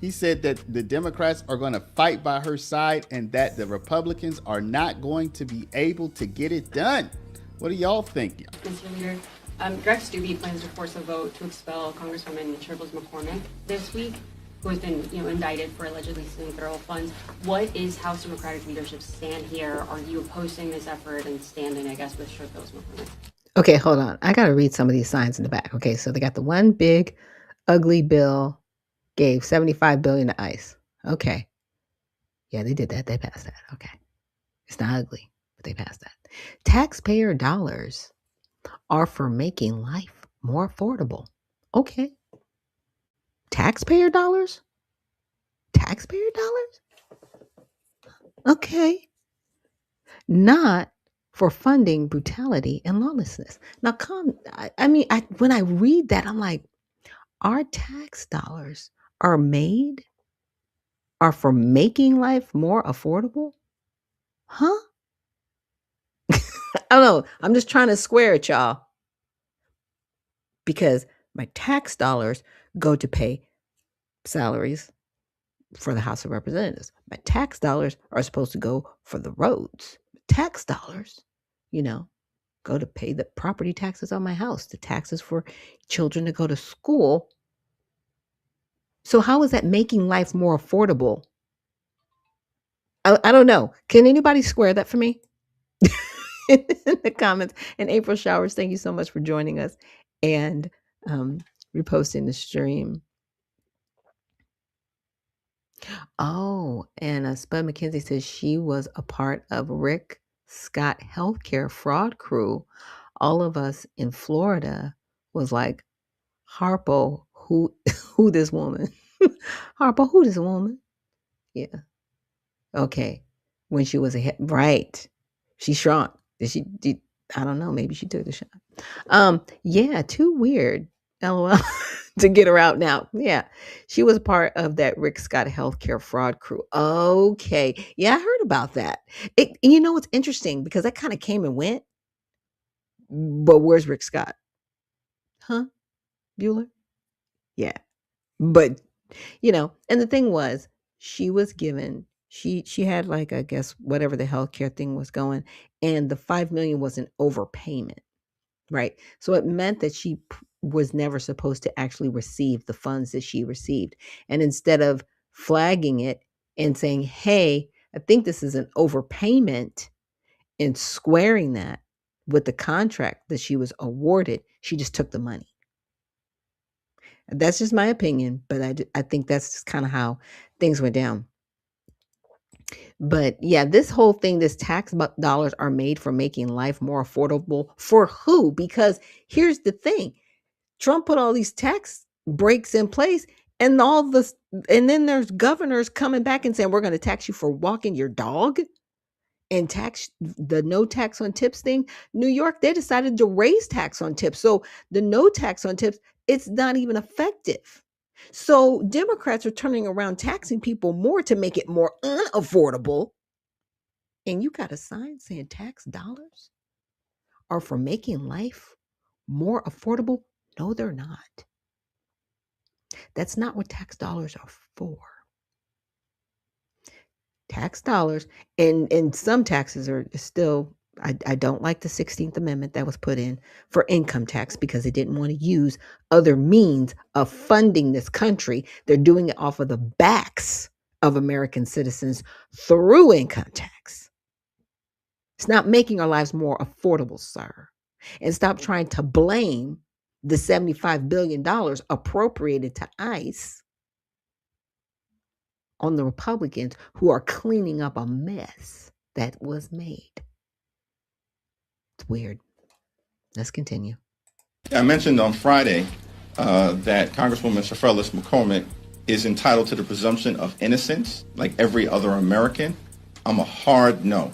He said that the Democrats are going to fight by her side and that the Republicans are not going to be able to get it done. What do y'all think? Greg Steube plans to force a vote to expel Congresswoman Shirley McCormick this week, who has been, indicted for allegedly stealing federal funds. What is House Democratic leadership's stand here? Are you opposing this effort and standing, I guess, with Shirley McCormick? Okay, hold on. I got to read some of these signs in the back. Okay, so they got the one big, ugly bill, gave $75 billion to ICE. Okay. Yeah, they did that. They passed that. Okay. It's not ugly, but they passed that. Taxpayer dollars are for making life more affordable. Okay. Taxpayer dollars? Taxpayer dollars? Okay. Not for funding brutality and lawlessness. Now, when I read that, I'm like, our tax dollars are for making life more affordable? Huh? I don't know. I'm just trying to square it, y'all. Because my tax dollars go to pay salaries for the House of Representatives. My tax dollars are supposed to go for the roads. Tax dollars, go to pay the property taxes on my house, the taxes for children to go to school. So how is that making life more affordable? I don't know. Can anybody square that for me? In the comments. And April Showers, thank you so much for joining us and reposting the stream. Oh, and Spud McKenzie says she was a part of Rick Scott healthcare fraud crew. All of us in Florida was like, Harpo, who this woman? Harpo, who this woman? Yeah. Okay. When she was right. She shrunk. I don't know. Maybe she took the shot. Yeah, too weird. LOL. To get her out now. Yeah. She was part of that Rick Scott healthcare fraud crew. Okay. Yeah, I heard about that. It's interesting because that kind of came and went. But where's Rick Scott? Huh? Bueller? Yeah. But, and the thing was, she was given, she had like, I guess, whatever the healthcare thing was going, and the $5 million was an overpayment, right? So it meant that she was never supposed to actually receive the funds that she received. And instead of flagging it and saying, hey, I think this is an overpayment, and squaring that with the contract that she was awarded, she just took the money. That's just my opinion, but I think that's just kind of how things went down. But yeah, this whole thing, this tax dollars are made for making life more affordable for who? Because here's the thing. Trump put all these tax breaks in place and then there's governors coming back and saying, we're going to tax you for walking your dog and tax the no tax on tips thing. New York, they decided to raise tax on tips. So the no tax on tips, it's not even effective. So Democrats are turning around taxing people more to make it more unaffordable. And you got a sign saying tax dollars are for making life more affordable? No, they're not. That's not what tax dollars are for. Tax dollars, and some taxes are still, I don't like the 16th Amendment that was put in for income tax because they didn't want to use other means of funding this country. They're doing it off of the backs of American citizens through income tax. It's not making our lives more affordable, sir. And stop trying to blame the $75 billion appropriated to ICE on the Republicans who are cleaning up a mess that was made. It's weird. Let's continue. I mentioned on Friday that Congresswoman Shirley McCormick is entitled to the presumption of innocence like every other American. I'm a hard no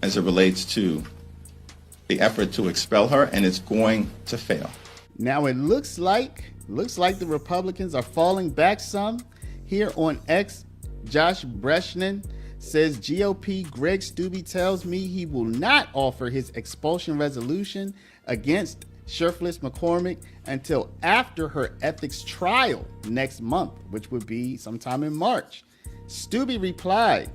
as it relates to the effort to expel her, and it's going to fail. Now it looks like the Republicans are falling back some. Here on X, Josh Breshnan says GOP Greg Steube tells me he will not offer his expulsion resolution against Shirley McCormick until after her ethics trial next month, which would be sometime in March. Steube replied,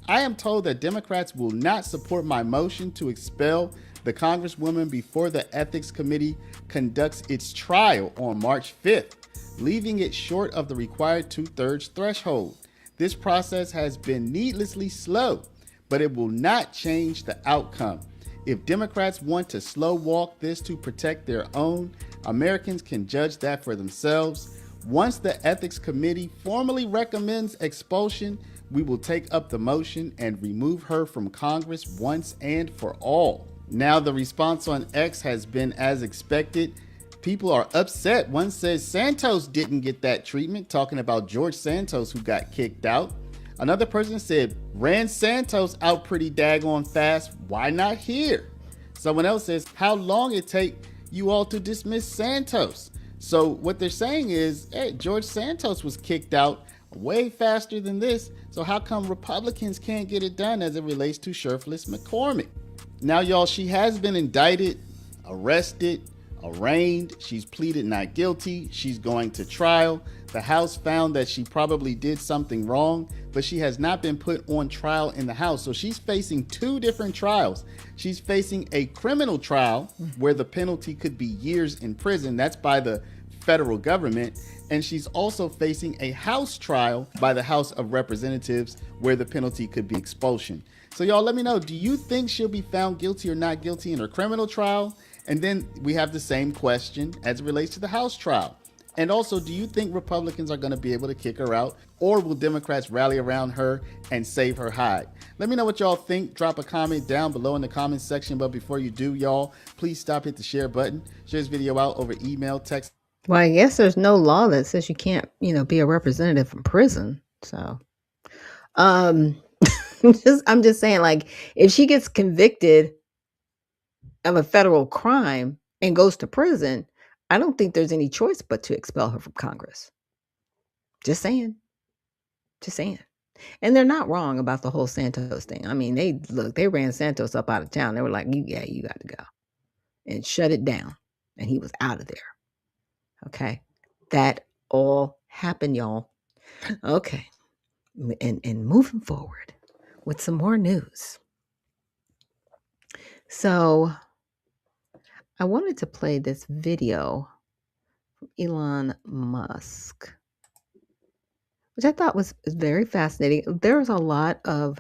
I am told that Democrats will not support my motion to expel The Congresswoman before the Ethics Committee conducts its trial on March 5th, leaving it short of the required 2/3 threshold. This process has been needlessly slow, but it will not change the outcome. If Democrats want to slow walk this to protect their own, Americans can judge that for themselves. Once the Ethics Committee formally recommends expulsion, we will take up the motion and remove her from Congress once and for all. Now the response on X has been as expected. People are upset. One says Santos didn't get that treatment, talking about George Santos who got kicked out. Another person said, ran Santos out pretty daggone fast. Why not here? Someone else says, how long it take you all to dismiss Santos? So what they're saying is, hey, George Santos was kicked out way faster than this. So how come Republicans can't get it done as it relates to Sheriff-less McCormick? Now, y'all, she has been indicted, arrested, arraigned. She's pleaded not guilty. She's going to trial. The House found that she probably did something wrong, but she has not been put on trial in the House. So she's facing two different trials. She's facing a criminal trial where the penalty could be years in prison. That's by the federal government. And she's also facing a House trial by the House of Representatives where the penalty could be expulsion. So y'all let me know, do you think she'll be found guilty or not guilty in her criminal trial? And then we have the same question as it relates to the House trial. And also, do you think Republicans are going to be able to kick her out, or will Democrats rally around her and save her hide? Let me know what y'all think. Drop a comment down below in the comments section. But before you do, y'all, please stop, hit the share button. Share this video out over email, text. Well, I guess there's no law that says you can't, be a representative from prison. So, I'm just saying, like, if she gets convicted of a federal crime and goes to prison, I don't think there's any choice but to expel her from Congress. Just saying. And they're not wrong about the whole Santos thing. I mean, they ran Santos up out of town. They were like, you got to go, and shut it down. And he was out of there. Okay. That all happened, y'all. Okay. And moving forward with some more news. So I wanted to play this video from Elon Musk, which I thought was very fascinating. There's a lot of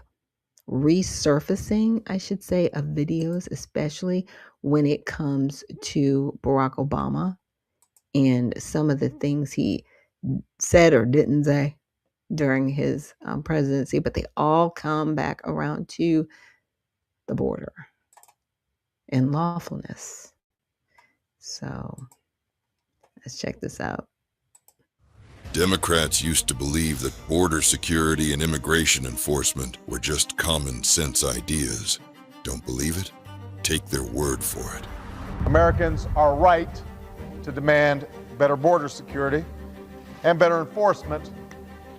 resurfacing, I should say, of videos, especially when it comes to Barack Obama and some of the things he said or didn't say during his presidency, but they all come back around to the border and lawfulness. So let's check this out. Democrats used to believe that border security and immigration enforcement were just common sense ideas. Don't believe it? Take their word for it. Americans are right to demand better border security and better enforcement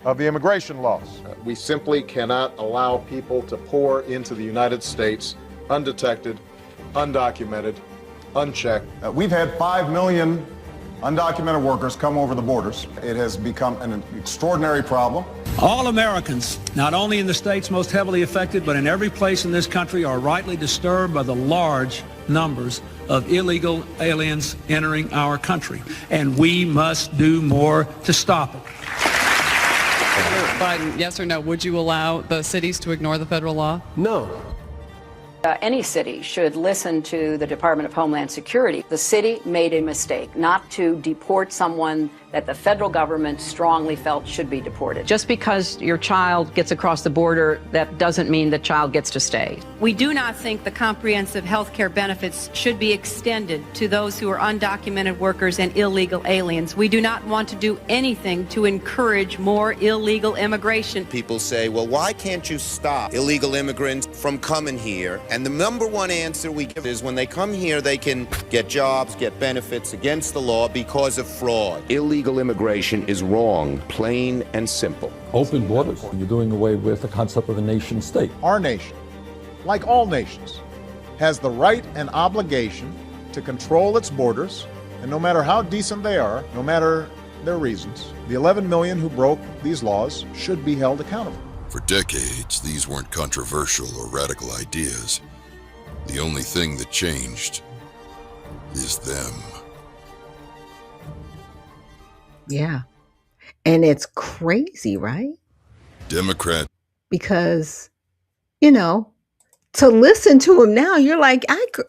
of the immigration laws. We simply cannot allow people to pour into the United States undetected, undocumented, unchecked. We've had 5 million undocumented workers come over the borders. It has become an extraordinary problem. All Americans, not only in the states most heavily affected, but in every place in this country, are rightly disturbed by the large numbers of illegal aliens entering our country, and we must do more to stop it. Biden, yes or no, would you allow the cities to ignore the federal law? No. Any city should listen to the Department of Homeland Security. The city made a mistake not to deport someone that the federal government strongly felt should be deported. Just because your child gets across the border, that doesn't mean the child gets to stay. We do not think the comprehensive health care benefits should be extended to those who are undocumented workers and illegal aliens. We do not want to do anything to encourage more illegal immigration. People say, well, why can't you stop illegal immigrants from coming here? And the number one answer we give is when they come here, they can get jobs, get benefits against the law because of fraud. Illegal immigration is wrong, plain and simple. Open borders, you're doing away with the concept of a nation state. Our nation, like all nations, has the right and obligation to control its borders, and no matter how decent they are, no matter their reasons, the 11 million who broke these laws should be held accountable. For decades, these weren't controversial or radical ideas. The only thing that changed is them. Yeah. And it's crazy, right? Democrat. Because, to listen to him now, you're like,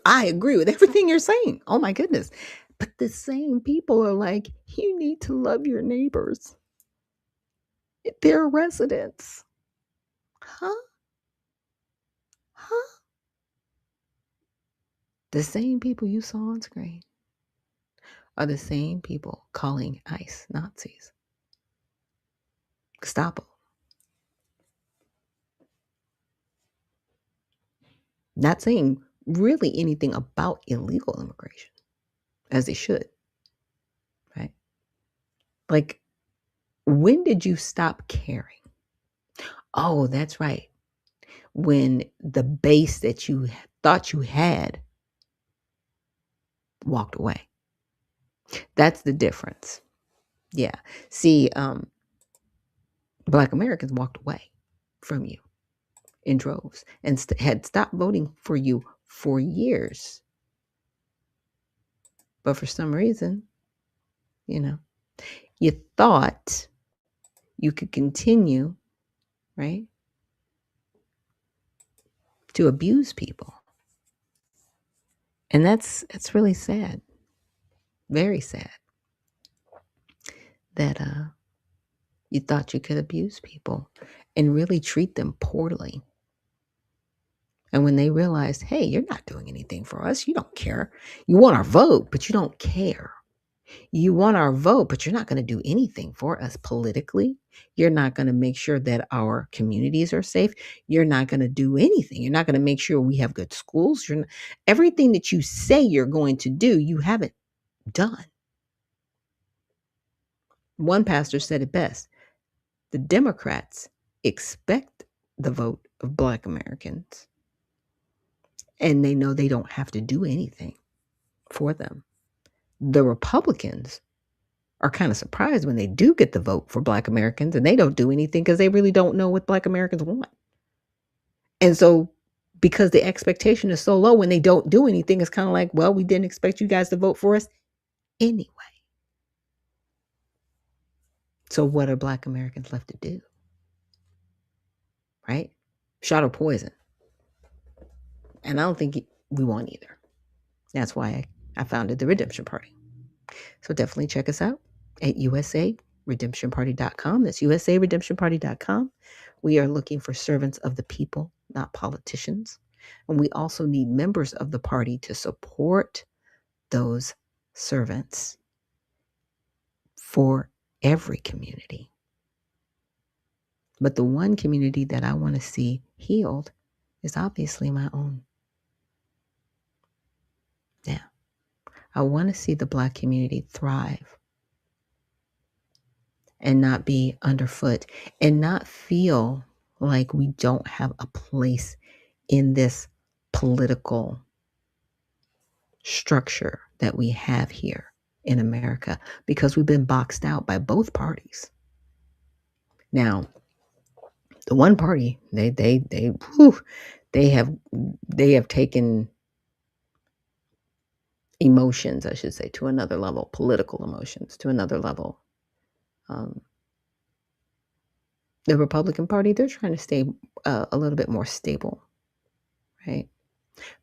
I agree with everything you're saying. Oh my goodness. But the same people are like, you need to love your neighbors. They're residents. Huh? Huh? The same people you saw on screen are the same people calling ICE Nazis. Gestapo. Not saying really anything about illegal immigration, as they should, right? Like, when did you stop caring? Oh, that's right. When the base that you thought you had walked away. That's the difference. Yeah. See, Black Americans walked away from you in droves and had stopped voting for you for years. But for some reason, you thought you could continue, right, to abuse people. And that's really sad. Very sad that you thought you could abuse people and really treat them poorly. And when they realized, hey, you're not doing anything for us, you don't care. You want our vote, but you don't care. You want our vote, but you're not going to do anything for us politically. You're not going to make sure that our communities are safe. You're not going to do anything. You're not going to make sure we have good schools. Everything that you say you're going to do, you haven't done. One pastor said it best. The Democrats expect the vote of Black Americans, and they know they don't have to do anything for them. The Republicans are kind of surprised when they do get the vote for Black Americans and they don't do anything because they really don't know what Black Americans want. And so because the expectation is so low, when they don't do anything, it's kind of like, well, we didn't expect you guys to vote for us anyway. So what are Black Americans left to do? Right? Shot or poison. And I don't think we want either. That's why I founded the Redemption Party. So definitely check us out at usaredemptionparty.com. That's usaredemptionparty.com. We are looking for servants of the people, not politicians. And we also need members of the party to support those servants for every community. But the one community that I want to see healed is obviously my own. Yeah. I want to see the Black community thrive and not be underfoot and not feel like we don't have a place in this political structure that we have here in America because we've been boxed out by both parties. Now, the one party, they have taken emotions, I should say, to another level, political emotions to another level. The Republican Party, they're trying to stay a little bit more stable, right?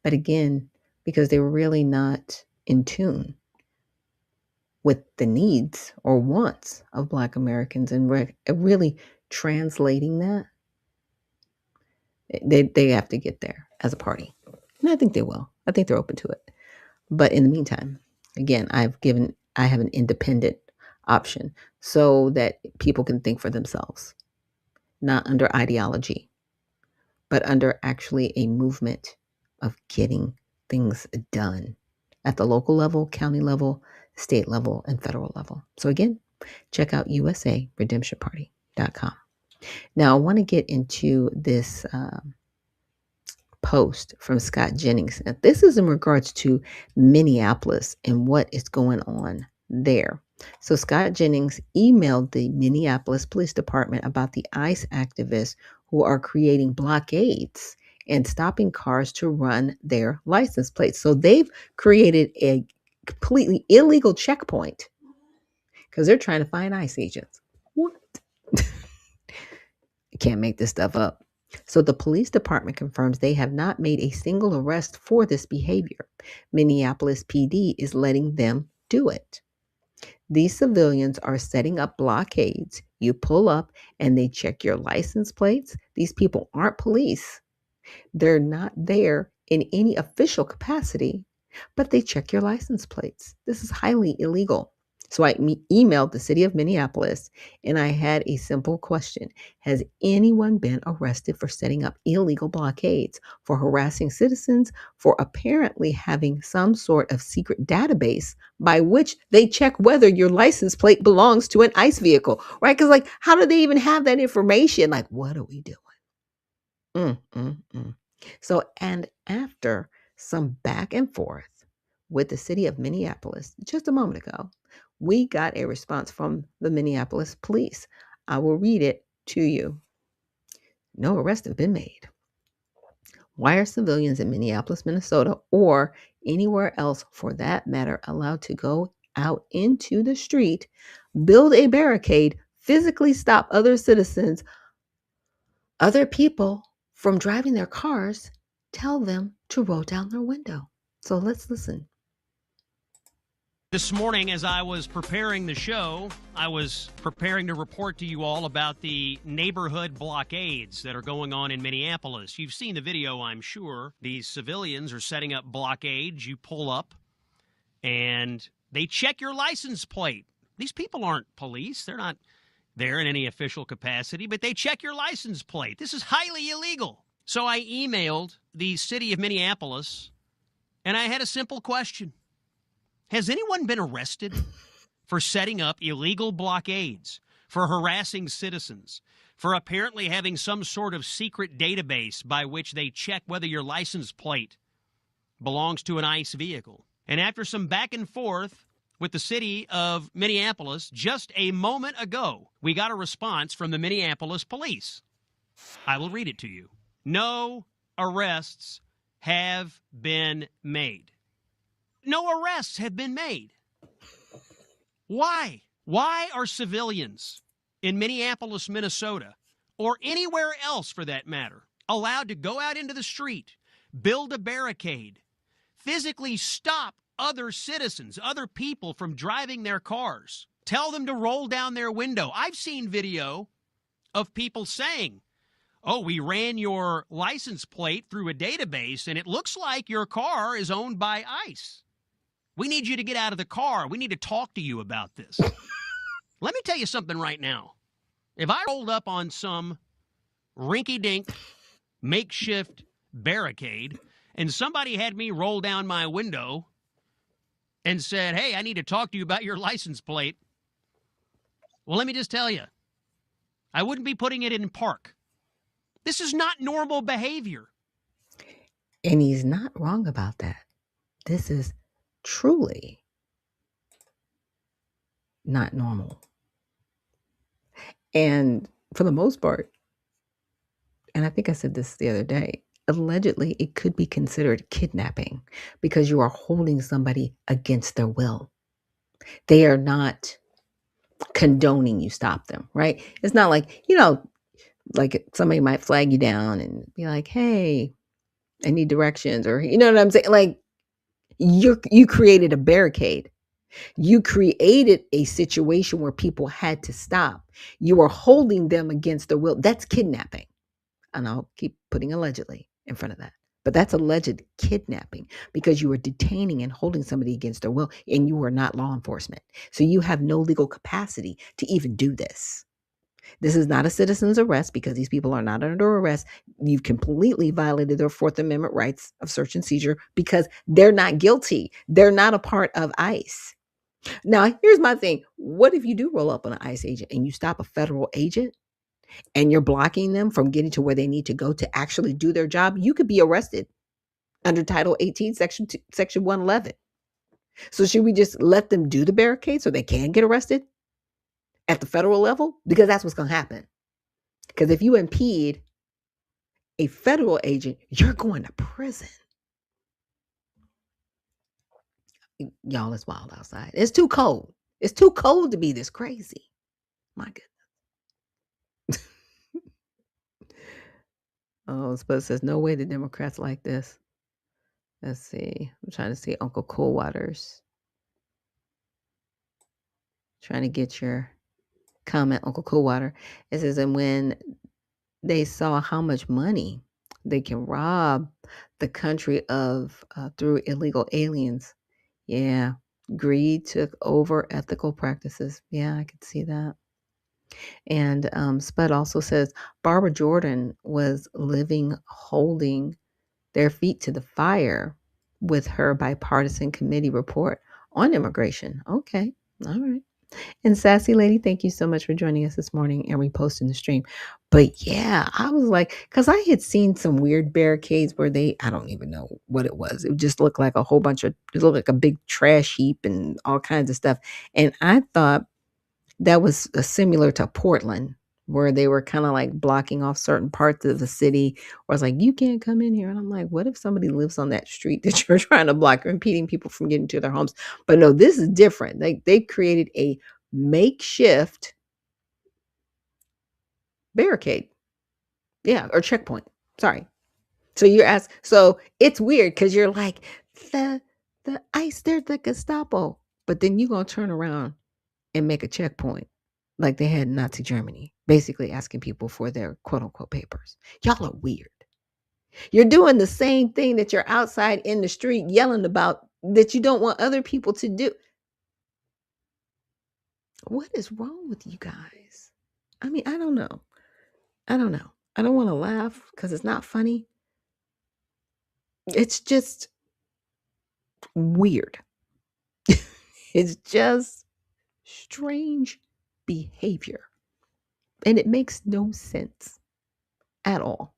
But again, because they were really not in tune with the needs or wants of Black Americans and really translating that, they have to get there as a party. And I think they will. I think they're open to it. But in the meantime, again, I have an independent option so that people can think for themselves, not under ideology, but under actually a movement of getting things done at the local level, county level, state level, and federal level. So again, check out usaredemptionparty.com. Now, I want to get into this post from Scott Jennings. Now, this is in regards to Minneapolis and what is going on there. So Scott Jennings emailed the Minneapolis Police Department about the ICE activists who are creating blockades and stopping cars to run their license plates. So they've created a completely illegal checkpoint because they're trying to find ICE agents. What? You can't make this stuff up. So the police department confirms they have not made a single arrest for this behavior. Minneapolis PD is letting them do it. These civilians are setting up blockades. You pull up and they check your license plates. These people aren't police. They're not there in any official capacity, but they check your license plates. This is highly illegal. So I emailed the city of Minneapolis and I had a simple question. Has anyone been arrested for setting up illegal blockades, for harassing citizens, for apparently having some sort of secret database by which they check whether your license plate belongs to an ICE vehicle, right? Because like, how do they even have that information? Like, what are we doing? So, and after some back and forth with the city of Minneapolis just a moment ago, we got a response from the Minneapolis police. I will read it to you. No arrests have been made. Why are civilians in Minneapolis, Minnesota, or anywhere else for that matter allowed to go out into the street, build a barricade, physically stop other citizens, other people from driving their cars, tell them to roll down their window? So let's listen. This morning, as I was preparing the show, I was preparing to report to you all about the neighborhood blockades that are going on in Minneapolis. You've seen the video, I'm sure. These civilians are setting up blockades. You pull up, and they check your license plate. These people aren't police. They're not there in any official capacity, but they check your license plate. This is highly illegal. So I emailed the city of Minneapolis, and I had a simple question. Has anyone been arrested for setting up illegal blockades, for harassing citizens, for apparently having some sort of secret database by which they check whether your license plate belongs to an ICE vehicle? And after some back and forth with the city of Minneapolis, just a moment ago, we got a response from the Minneapolis police. I will read it to you. No arrests have been made. No arrests have been made. Why? Why are civilians in Minneapolis, Minnesota, or anywhere else for that matter, allowed to go out into the street, build a barricade, physically stop other citizens, other people from driving their cars, tell them to roll down their window? I've seen video of people saying, oh, we ran your license plate through a database, and it looks like your car is owned by ICE. We need you to get out of the car. We need to talk to you about this. Let me tell you something right now. If I rolled up on some rinky-dink makeshift barricade and somebody had me roll down my window and said, hey, I need to talk to you about your license plate, well, let me just tell you, I wouldn't be putting it in park. This is not normal behavior. And he's not wrong about that. This is truly not normal. And for the most part, and I think I said this the other day, allegedly it could be considered kidnapping because you are holding somebody against their will. They are not condoning you stop them, right? It's not like, like somebody might flag you down and be like, hey, I need directions, or you know what I'm saying? Like, you created a barricade. You created a situation where people had to stop. You are holding them against their will. That's kidnapping. And I'll keep putting allegedly in front of that. But that's alleged kidnapping because you are detaining and holding somebody against their will, and you are not law enforcement. So you have no legal capacity to even do this. This is not a citizen's arrest because these people are not under arrest. You've completely violated their Fourth Amendment rights of search and seizure because they're not guilty. They're not a part of ICE. Now, here's my thing. What if you do roll up on an ICE agent and you stop a federal agent and you're blocking them from getting to where they need to go to actually do their job? You could be arrested under Title 18, Section 111. So should we just let them do the barricade so they can get arrested at the federal level? Because that's what's going to happen. Because if you impede a federal agent, you're going to prison. Y'all, it's wild outside. It's too cold. It's too cold to be this crazy. My goodness. Oh, but it says no way the Democrats like this. Let's see. I'm trying to see Uncle Coldwater's. Trying to get your comment, Uncle Coldwater. It says, and when they saw how much money they can rob the country of through illegal aliens, yeah, greed took over ethical practices. Yeah, I could see that. And Spud also says Barbara Jordan was living holding their feet to the fire with her bipartisan committee report on immigration. Okay, all right. And Sassy Lady, thank you so much for joining us this morning and reposting the stream. But yeah, I was like, because I had seen some weird barricades where I don't even know what it was. It just looked like a whole bunch of, it looked like a big trash heap and all kinds of stuff. And I thought that was similar to Portland, where they were kind of like blocking off certain parts of the city. Where I was like, you can't come in here. And I'm like, what if somebody lives on that street that you're trying to block, or impeding people from getting to their homes? But no, this is different. They created a makeshift barricade. Yeah, or checkpoint. Sorry. So you're asked. So it's weird because you're like, the ICE, they're the Gestapo. But then you're going to turn around and make a checkpoint like they had in Nazi Germany, basically asking people for their quote unquote papers. Y'all are weird. You're doing the same thing that you're outside in the street yelling about that you don't want other people to do. What is wrong with you guys? I mean, I don't know. I don't want to laugh because it's not funny. It's just weird. It's just strange behavior. And it makes no sense at all.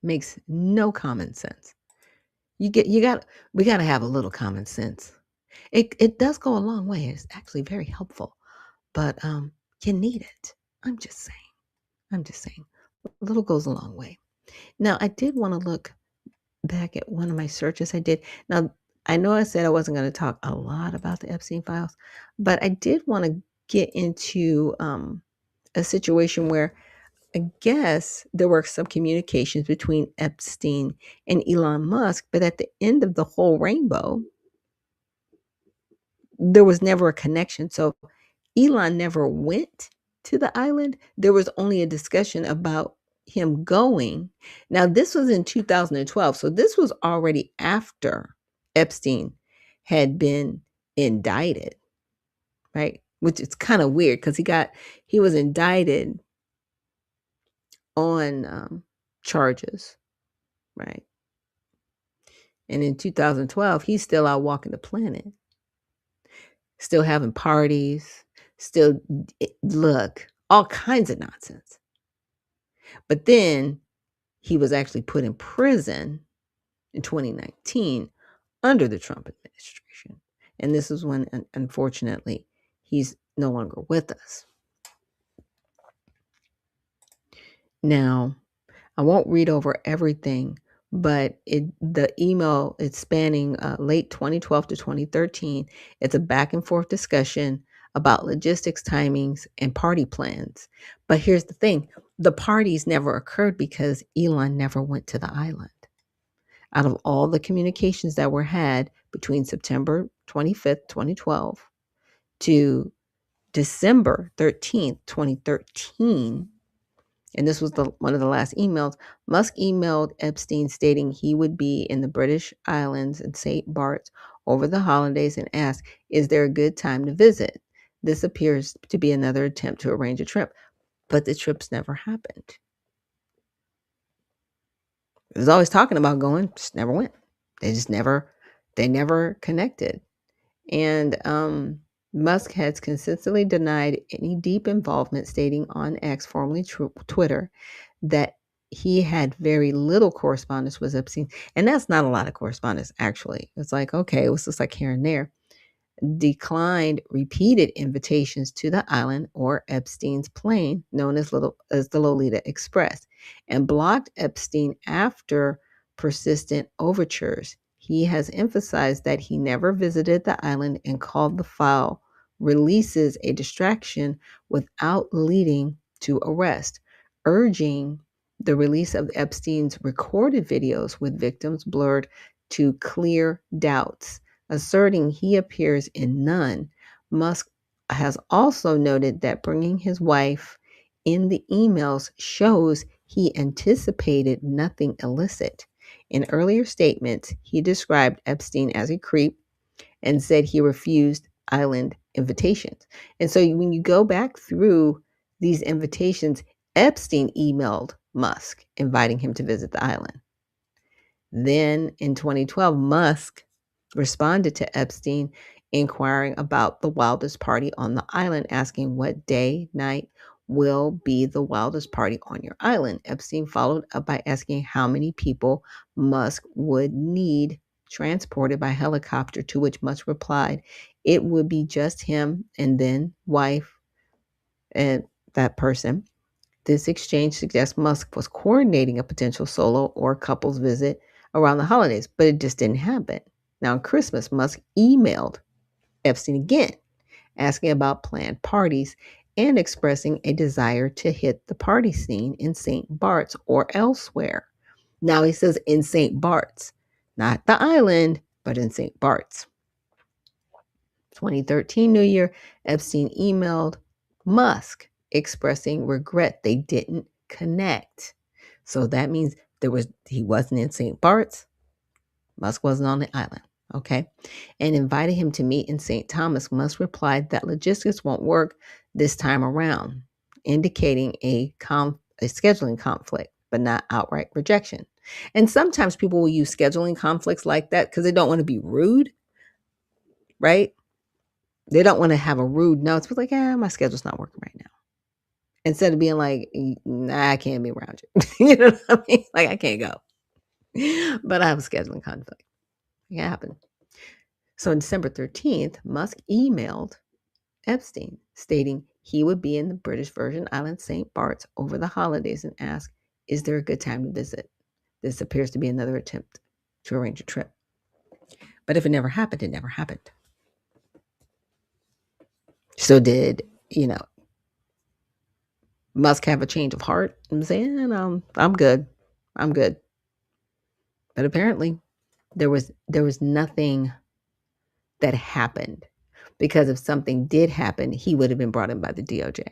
Makes no common sense. We got to have a little common sense. It does go a long way. It's actually very helpful. But you need it. I'm just saying. A little goes a long way. Now, I did want to look back at one of my searches I did. Now, I know I said I wasn't going to talk a lot about the Epstein files, but I did want to get into a situation where I guess there were some communications between Epstein and Elon Musk, but at the end of the whole rainbow, there was never a connection. So Elon never went to the island. There was only a discussion about him going. Now, this was in 2012. So this was already after Epstein had been indicted, right? Which is kind of weird because he was indicted on charges, right? And in 2012, he's still out walking the planet, still having parties, still, look, all kinds of nonsense. But then he was actually put in prison in 2019 under the Trump administration. And this is when, unfortunately, he's no longer with us. Now, I won't read over everything, but the email, it's spanning late 2012 to 2013. It's a back and forth discussion about logistics, timings, and party plans. But here's the thing. The parties never occurred because Elon never went to the island. Out of all the communications that were had between September 25th, 2012 to December 13th, 2013, and this was one of the last emails, Musk emailed Epstein stating he would be in the British Islands in St. Bart's over the holidays and asked, is there a good time to visit? This appears to be another attempt to arrange a trip, but the trips never happened. He was always talking about going, just never went. They never connected. And Musk has consistently denied any deep involvement, stating on X, formerly Twitter, that he had very little correspondence with Epstein. And that's not a lot of correspondence, actually. It's like, okay, it was just like here and there. declined repeated invitations to the island or Epstein's plane, known as the Lolita Express, and blocked Epstein after persistent overtures. He has emphasized that he never visited the island and called the file releases a distraction without leading to arrest, urging the release of Epstein's recorded videos with victims blurred to clear doubts, asserting he appears in none. Musk has also noted that bringing his wife in the emails shows he anticipated nothing illicit. In earlier statements, he described Epstein as a creep and said he refused island invitations. And so when you go back through these invitations, Epstein emailed Musk inviting him to visit the island. Then in 2012, Musk responded to Epstein inquiring about the wildest party on the island, asking what day, night will be the wildest party on your island. Epstein followed up by asking how many people Musk would need transported by helicopter, to which Musk replied it would be just him and then wife and that person. This exchange suggests Musk was coordinating a potential solo or couples visit around the holidays, but it just didn't happen. Now, on Christmas, Musk emailed Epstein again, asking about planned parties and expressing a desire to hit the party scene in St. Bart's or elsewhere. Now he says in St. Bart's, not the island, but in St. Bart's. 2013 New Year, Epstein emailed Musk expressing regret they didn't connect. So that means he wasn't in St. Bart's. Musk wasn't on the island. Okay. And invited him to meet in St. Thomas. Musk replied that logistics won't work this time around, indicating a scheduling conflict, but not outright rejection. And sometimes people will use scheduling conflicts like that because they don't want to be rude, right? They don't want to have a rude no. It's like, my schedule's not working right now. Instead of being like, nah, I can't be around you. You know what I mean? Like, I can't go. But I have a scheduling conflict. It happened. So on December 13th, Musk emailed Epstein stating he would be in the British Virgin Islands, St. Bart's, over the holidays and asked, is there a good time to visit? This appears to be another attempt to arrange a trip. But if it never happened, it never happened. So did, Musk have a change of heart and saying, I'm good. I'm good. But apparently there was nothing that happened, because if something did happen, he would have been brought in by the DOJ.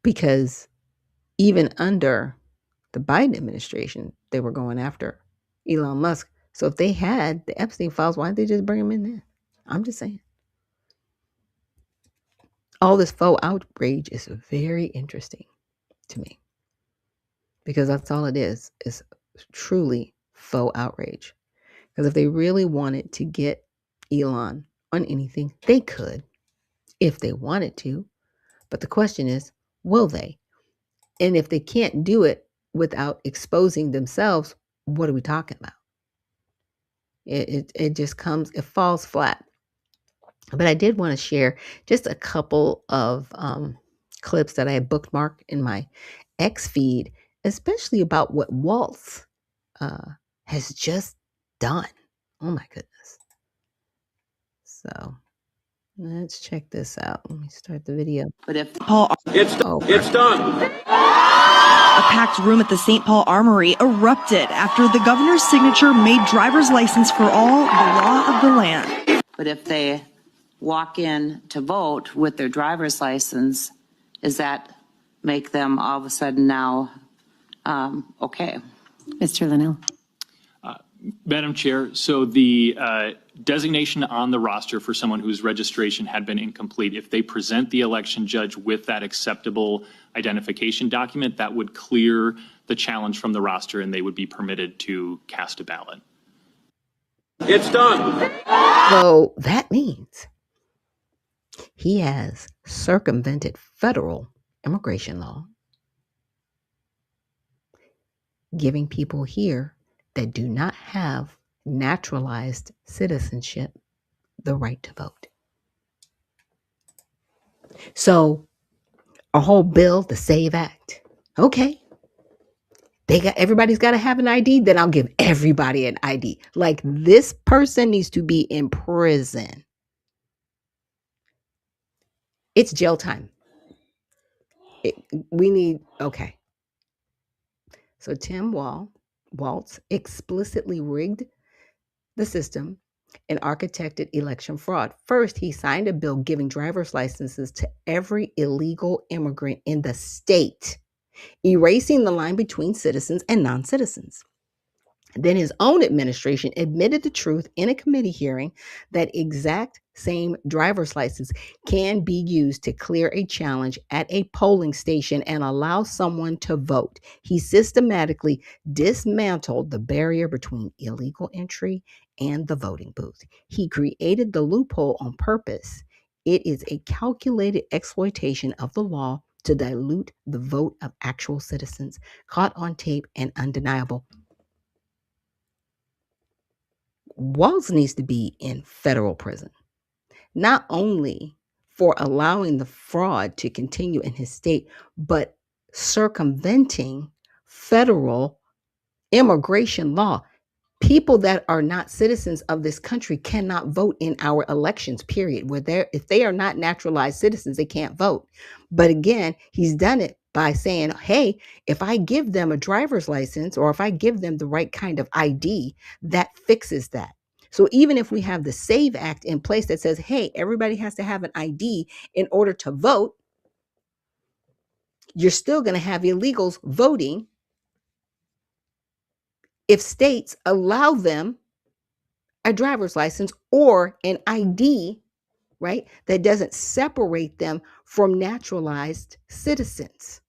Because even under the Biden administration, they were going after Elon Musk. So if they had the Epstein files, why did they just bring him in there? I'm just saying. All this faux outrage is very interesting to me, because that's all it is truly faux outrage. Because if they really wanted to get Elon on anything, they could, if they wanted to. But the question is, will they? And if they can't do it without exposing themselves, what are we talking about? It just it falls flat. But I did want to share just a couple of clips that I had bookmarked in my X feed, especially about what Waltz has just done. Oh my goodness. So let's check this out. Let me start the video. But if it's done. A packed room at the St. Paul Armory erupted after the governor's signature made driver's license for all the law of the land. But if they walk in to vote with their driver's license, does that make them all of a sudden now okay? Mr. Linnell. Madam Chair, so the designation on the roster for someone whose registration had been incomplete, if they present the election judge with that acceptable identification document, that would clear the challenge from the roster and they would be permitted to cast a ballot. It's done. So that means he has circumvented federal immigration law, giving people here that do not have naturalized citizenship the right to vote. So a whole bill, the SAVE Act, okay, everybody's got to have an ID, then I'll give everybody an ID. Like, this person needs to be in prison. It's jail time. Okay. So Tim Walz explicitly rigged the system and architected election fraud. First, he signed a bill giving driver's licenses to every illegal immigrant in the state, erasing the line between citizens and non-citizens. Then his own administration admitted the truth in a committee hearing that exact same driver's license can be used to clear a challenge at a polling station and allow someone to vote. He systematically dismantled the barrier between illegal entry and the voting booth. He created the loophole on purpose. It is a calculated exploitation of the law to dilute the vote of actual citizens, caught on tape and undeniable. Walz needs to be in federal prison, not only for allowing the fraud to continue in his state, but circumventing federal immigration law. People that are not citizens of this country cannot vote in our elections, period. If they are not naturalized citizens, they can't vote. But again, he's done it by saying, hey, if I give them a driver's license or if I give them the right kind of ID, that fixes that. So even if we have the SAVE Act in place that says, hey, everybody has to have an ID in order to vote, you're still going to have illegals voting if states allow them a driver's license or an ID, right, that doesn't separate them from naturalized citizens.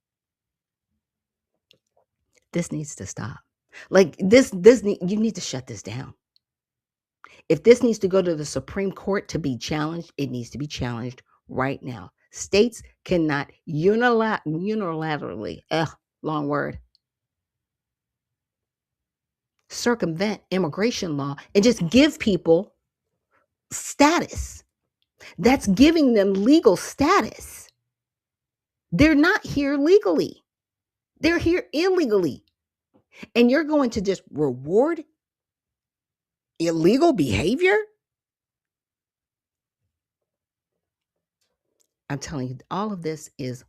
This needs to stop. Like, you need to shut this down. If this needs to go to the Supreme Court to be challenged, it needs to be challenged right now. States cannot unilaterally, long word, circumvent immigration law and just give people status. That's giving them legal status. They're not here legally. They're here illegally. And you're going to just reward illegal behavior? I'm telling you, all of this is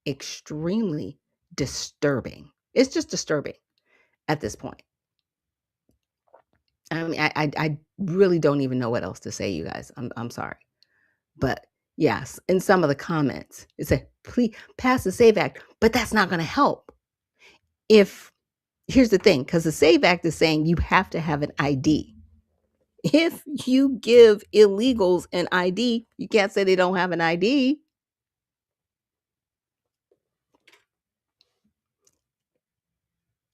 extremely disturbing. It's just disturbing at this point. I mean, I really don't even know what else to say, you guys. I'm sorry. But yes, in some of the comments, it said, please pass the SAVE Act, but that's not going to help. Here's the thing, because the SAVE Act is saying you have to have an ID. If you give illegals an ID, you can't say they don't have an ID.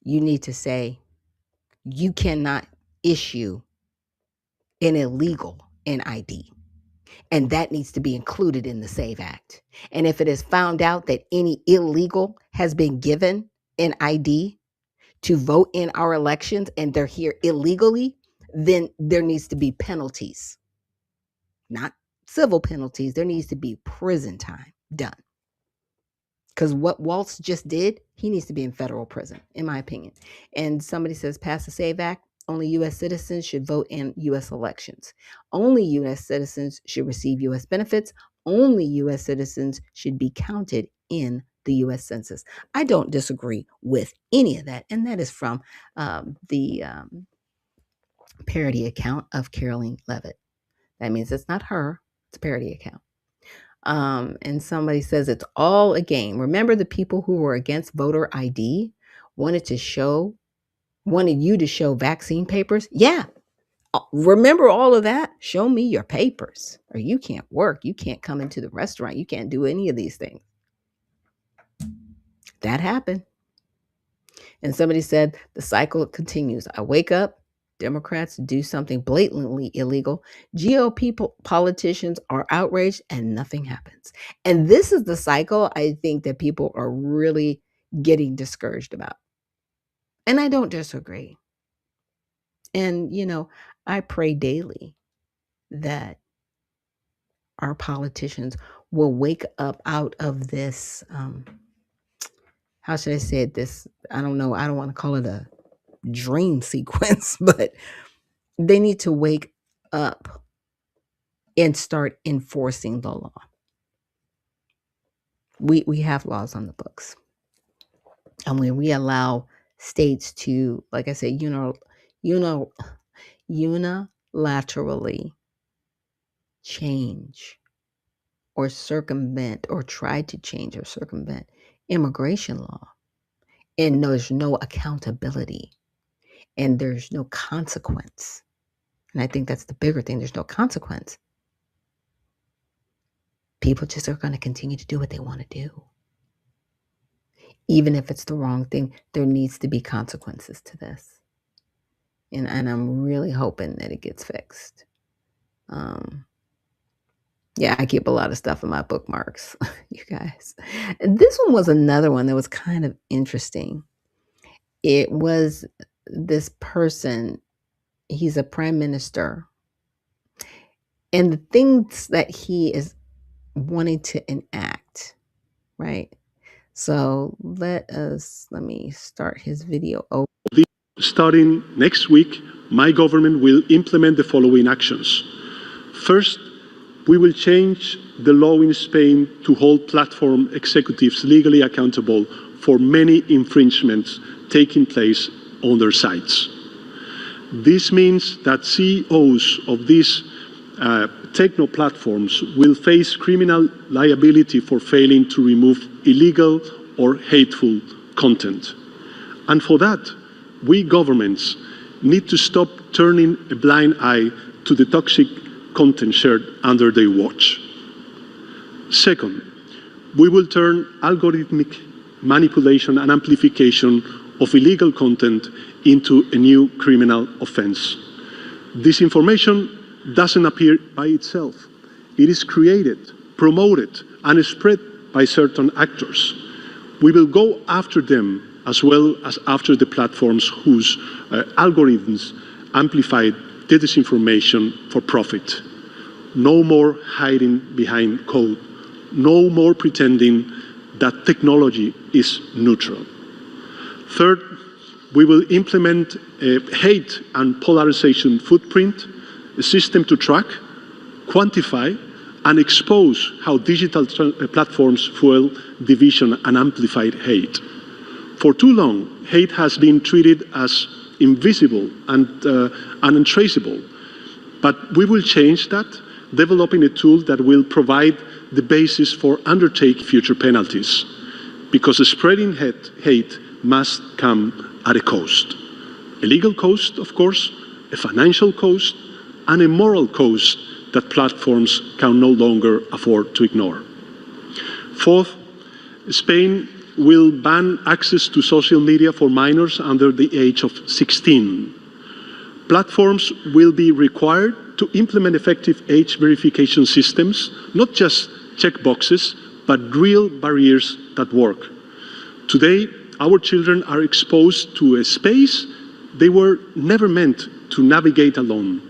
You need to say you cannot issue an illegal an ID. And that needs to be included in the SAVE Act. And if it is found out that any illegal has been given an ID to vote in our elections and they're here illegally, then there needs to be penalties. Not civil penalties. There needs to be prison time done. Because what Walz just did, he needs to be in federal prison, in my opinion. And somebody says, pass the SAVE Act. Only U.S. citizens should vote in U.S. elections. Only U.S. citizens should receive U.S. benefits. Only U.S. citizens should be counted in the U.S. Census. I don't disagree with any of that. And that is from the parody account of Caroline Levitt. That means it's not her. It's a parody account. And somebody says it's all a game. Remember the people who were against voter ID wanted you to show vaccine papers? Yeah. Remember all of that? Show me your papers or you can't work. You can't come into the restaurant. You can't do any of these things. That happened. And somebody said the cycle continues. I wake up, Democrats do something blatantly illegal. GOP politicians are outraged and nothing happens. And this is the cycle I think that people are really getting discouraged about. And I don't disagree. And, I pray daily that our politicians will wake up out of this, how should I say it? This, I don't know, I don't want to call it a dream sequence, but they need to wake up and start enforcing the law. We have laws on the books. And when we allow states to, like I said, unilaterally change or circumvent or try to change or circumvent immigration law, and there's no accountability and there's no consequence. And I think that's the bigger thing. There's no consequence. People just are going to continue to do what they want to do. Even if it's the wrong thing, there needs to be consequences to this. And I'm really hoping that it gets fixed. Yeah, I keep a lot of stuff in my bookmarks, you guys. This one was another one that was kind of interesting. It was this person, he's a prime minister, and the things that he is wanting to enact, right? So let me start his video over. Starting next week, my government will implement the following actions. First, we will change the law in Spain to hold platform executives legally accountable for many infringements taking place on their sites. This means that CEOs of these techno platforms will face criminal liability for failing to remove illegal or hateful content. And for that, we governments need to stop turning a blind eye to the toxic content shared under their watch. Second, we will turn algorithmic manipulation and amplification of illegal content into a new criminal offense. Disinformation doesn't appear by itself. It is created, promoted, and spread by certain actors. We will go after them as well as after the platforms whose algorithms amplify the disinformation for profit. No more hiding behind code. No more pretending that technology is neutral. Third, we will implement a hate and polarization footprint, a system to track, quantify, and expose how digital platforms fuel division and amplified hate. For too long, hate has been treated as invisible and untraceable. But we will change that, developing a tool that will provide the basis for undertaking future penalties. Because spreading hate must come at a cost. A legal cost, of course, a financial cost, and a moral cost that platforms can no longer afford to ignore. Fourth, Spain will ban access to social media for minors under the age of 16. Platforms will be required to implement effective age verification systems, not just checkboxes, but real barriers that work. Today, our children are exposed to a space they were never meant to navigate alone.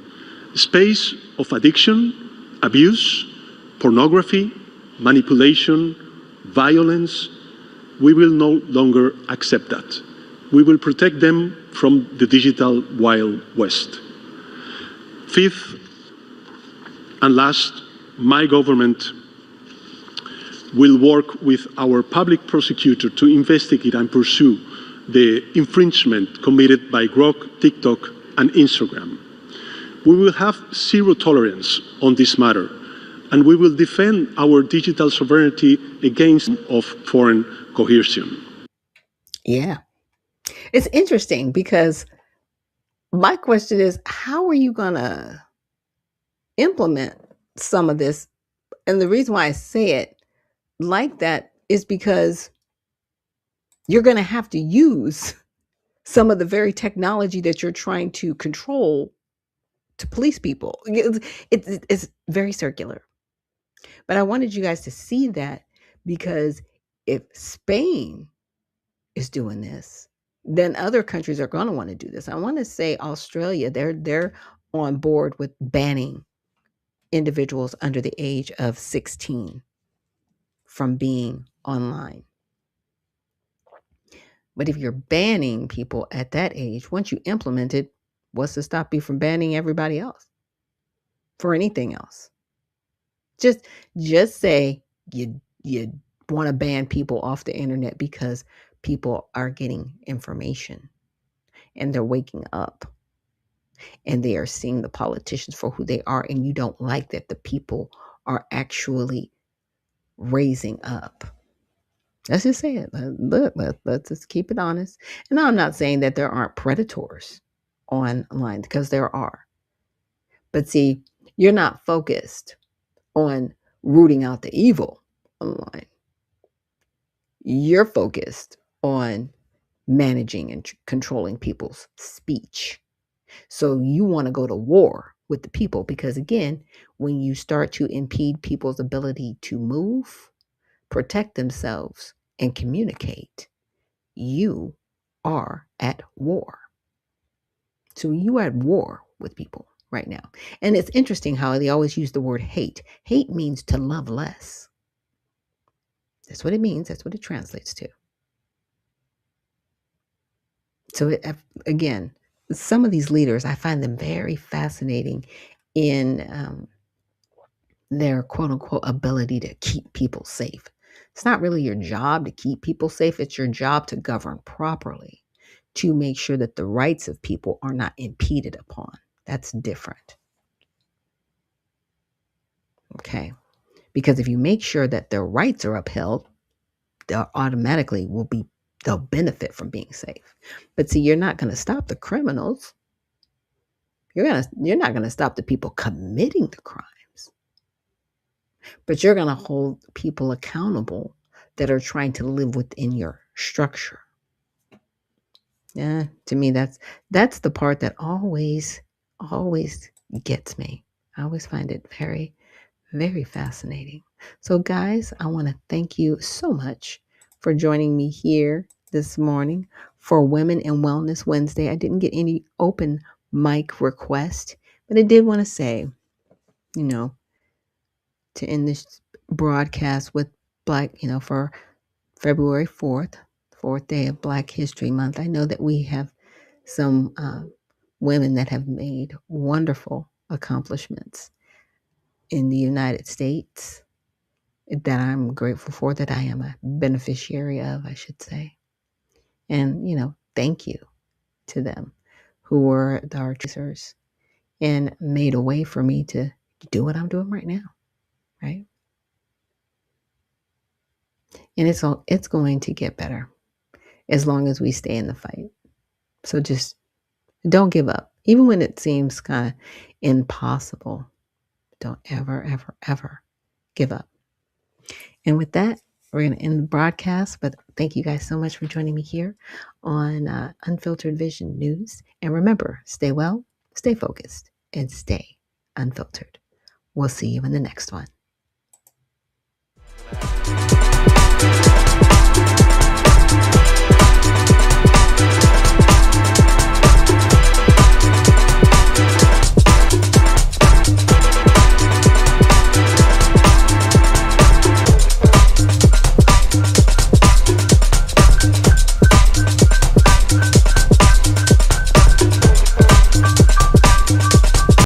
A space of addiction, abuse, pornography, manipulation, violence. We will no longer accept that. We will protect them from the digital Wild West. Fifth and last, my government will work with our public prosecutor to investigate and pursue the infringement committed by Grok, TikTok, and Instagram. We will have zero tolerance on this matter, and we will defend our digital sovereignty against of foreign coercion. Yeah. It's interesting because my question is, how are you going to implement some of this? And the reason why I say it like that is because you're going to have to use some of the very technology that you're trying to control to police people. It's very circular. But I wanted you guys to see that, because if Spain is doing this, then other countries are going to want to do this. I want to say Australia, they're on board with banning individuals under the age of 16 from being online. But if you're banning people at that age, once you implement it, what's to stop you from banning everybody else for anything else? Just say you want to ban people off the internet because people are getting information and they're waking up and they are seeing the politicians for who they are, and you don't like that the people are actually raising up. Let's just say it. Look, let's just keep it honest. And I'm not saying that there aren't predators online, because there are. But see, you're not focused on rooting out the evil online. You're focused on managing and controlling people's speech. So you want to go to war with the people, because again, when you start to impede people's ability to move, protect themselves, and communicate, you are at war. So you are at war with people right now. And it's interesting how they always use the word hate. Hate means to love less. That's what it means. That's what it translates to. So again, some of these leaders, I find them very fascinating in their quote unquote ability to keep people safe. It's not really your job to keep people safe. It's your job to govern properly, to make sure that the rights of people are not impeded upon. That's different. Okay. Because if you make sure that their rights are upheld, they'll automatically they'll benefit from being safe. But see, you're not going to stop the criminals. You're not going to stop the people committing the crimes. But you're going to hold people accountable that are trying to live within your structure. Yeah, to me, that's the part that always gets me. I always find it very, very fascinating. So guys, I want to thank you so much for joining me here this morning for Women in Wellness Wednesday. I didn't get any open mic request, but I did want to say, to end this broadcast with for February 4th, 4th day of Black History Month. I know that we have some women that have made wonderful accomplishments in the United States that I'm grateful for, that I am a beneficiary of, I should say. And, thank you to them who were the artificers and made a way for me to do what I'm doing right now, right? And it's going to get better as long as we stay in the fight. So just don't give up. Even when it seems kind of impossible, don't ever, ever, ever give up. And with that, we're going to end the broadcast. But thank you guys so much for joining me here on Unfiltered Vision News. And remember, stay well, stay focused, and stay unfiltered. We'll see you in the next one.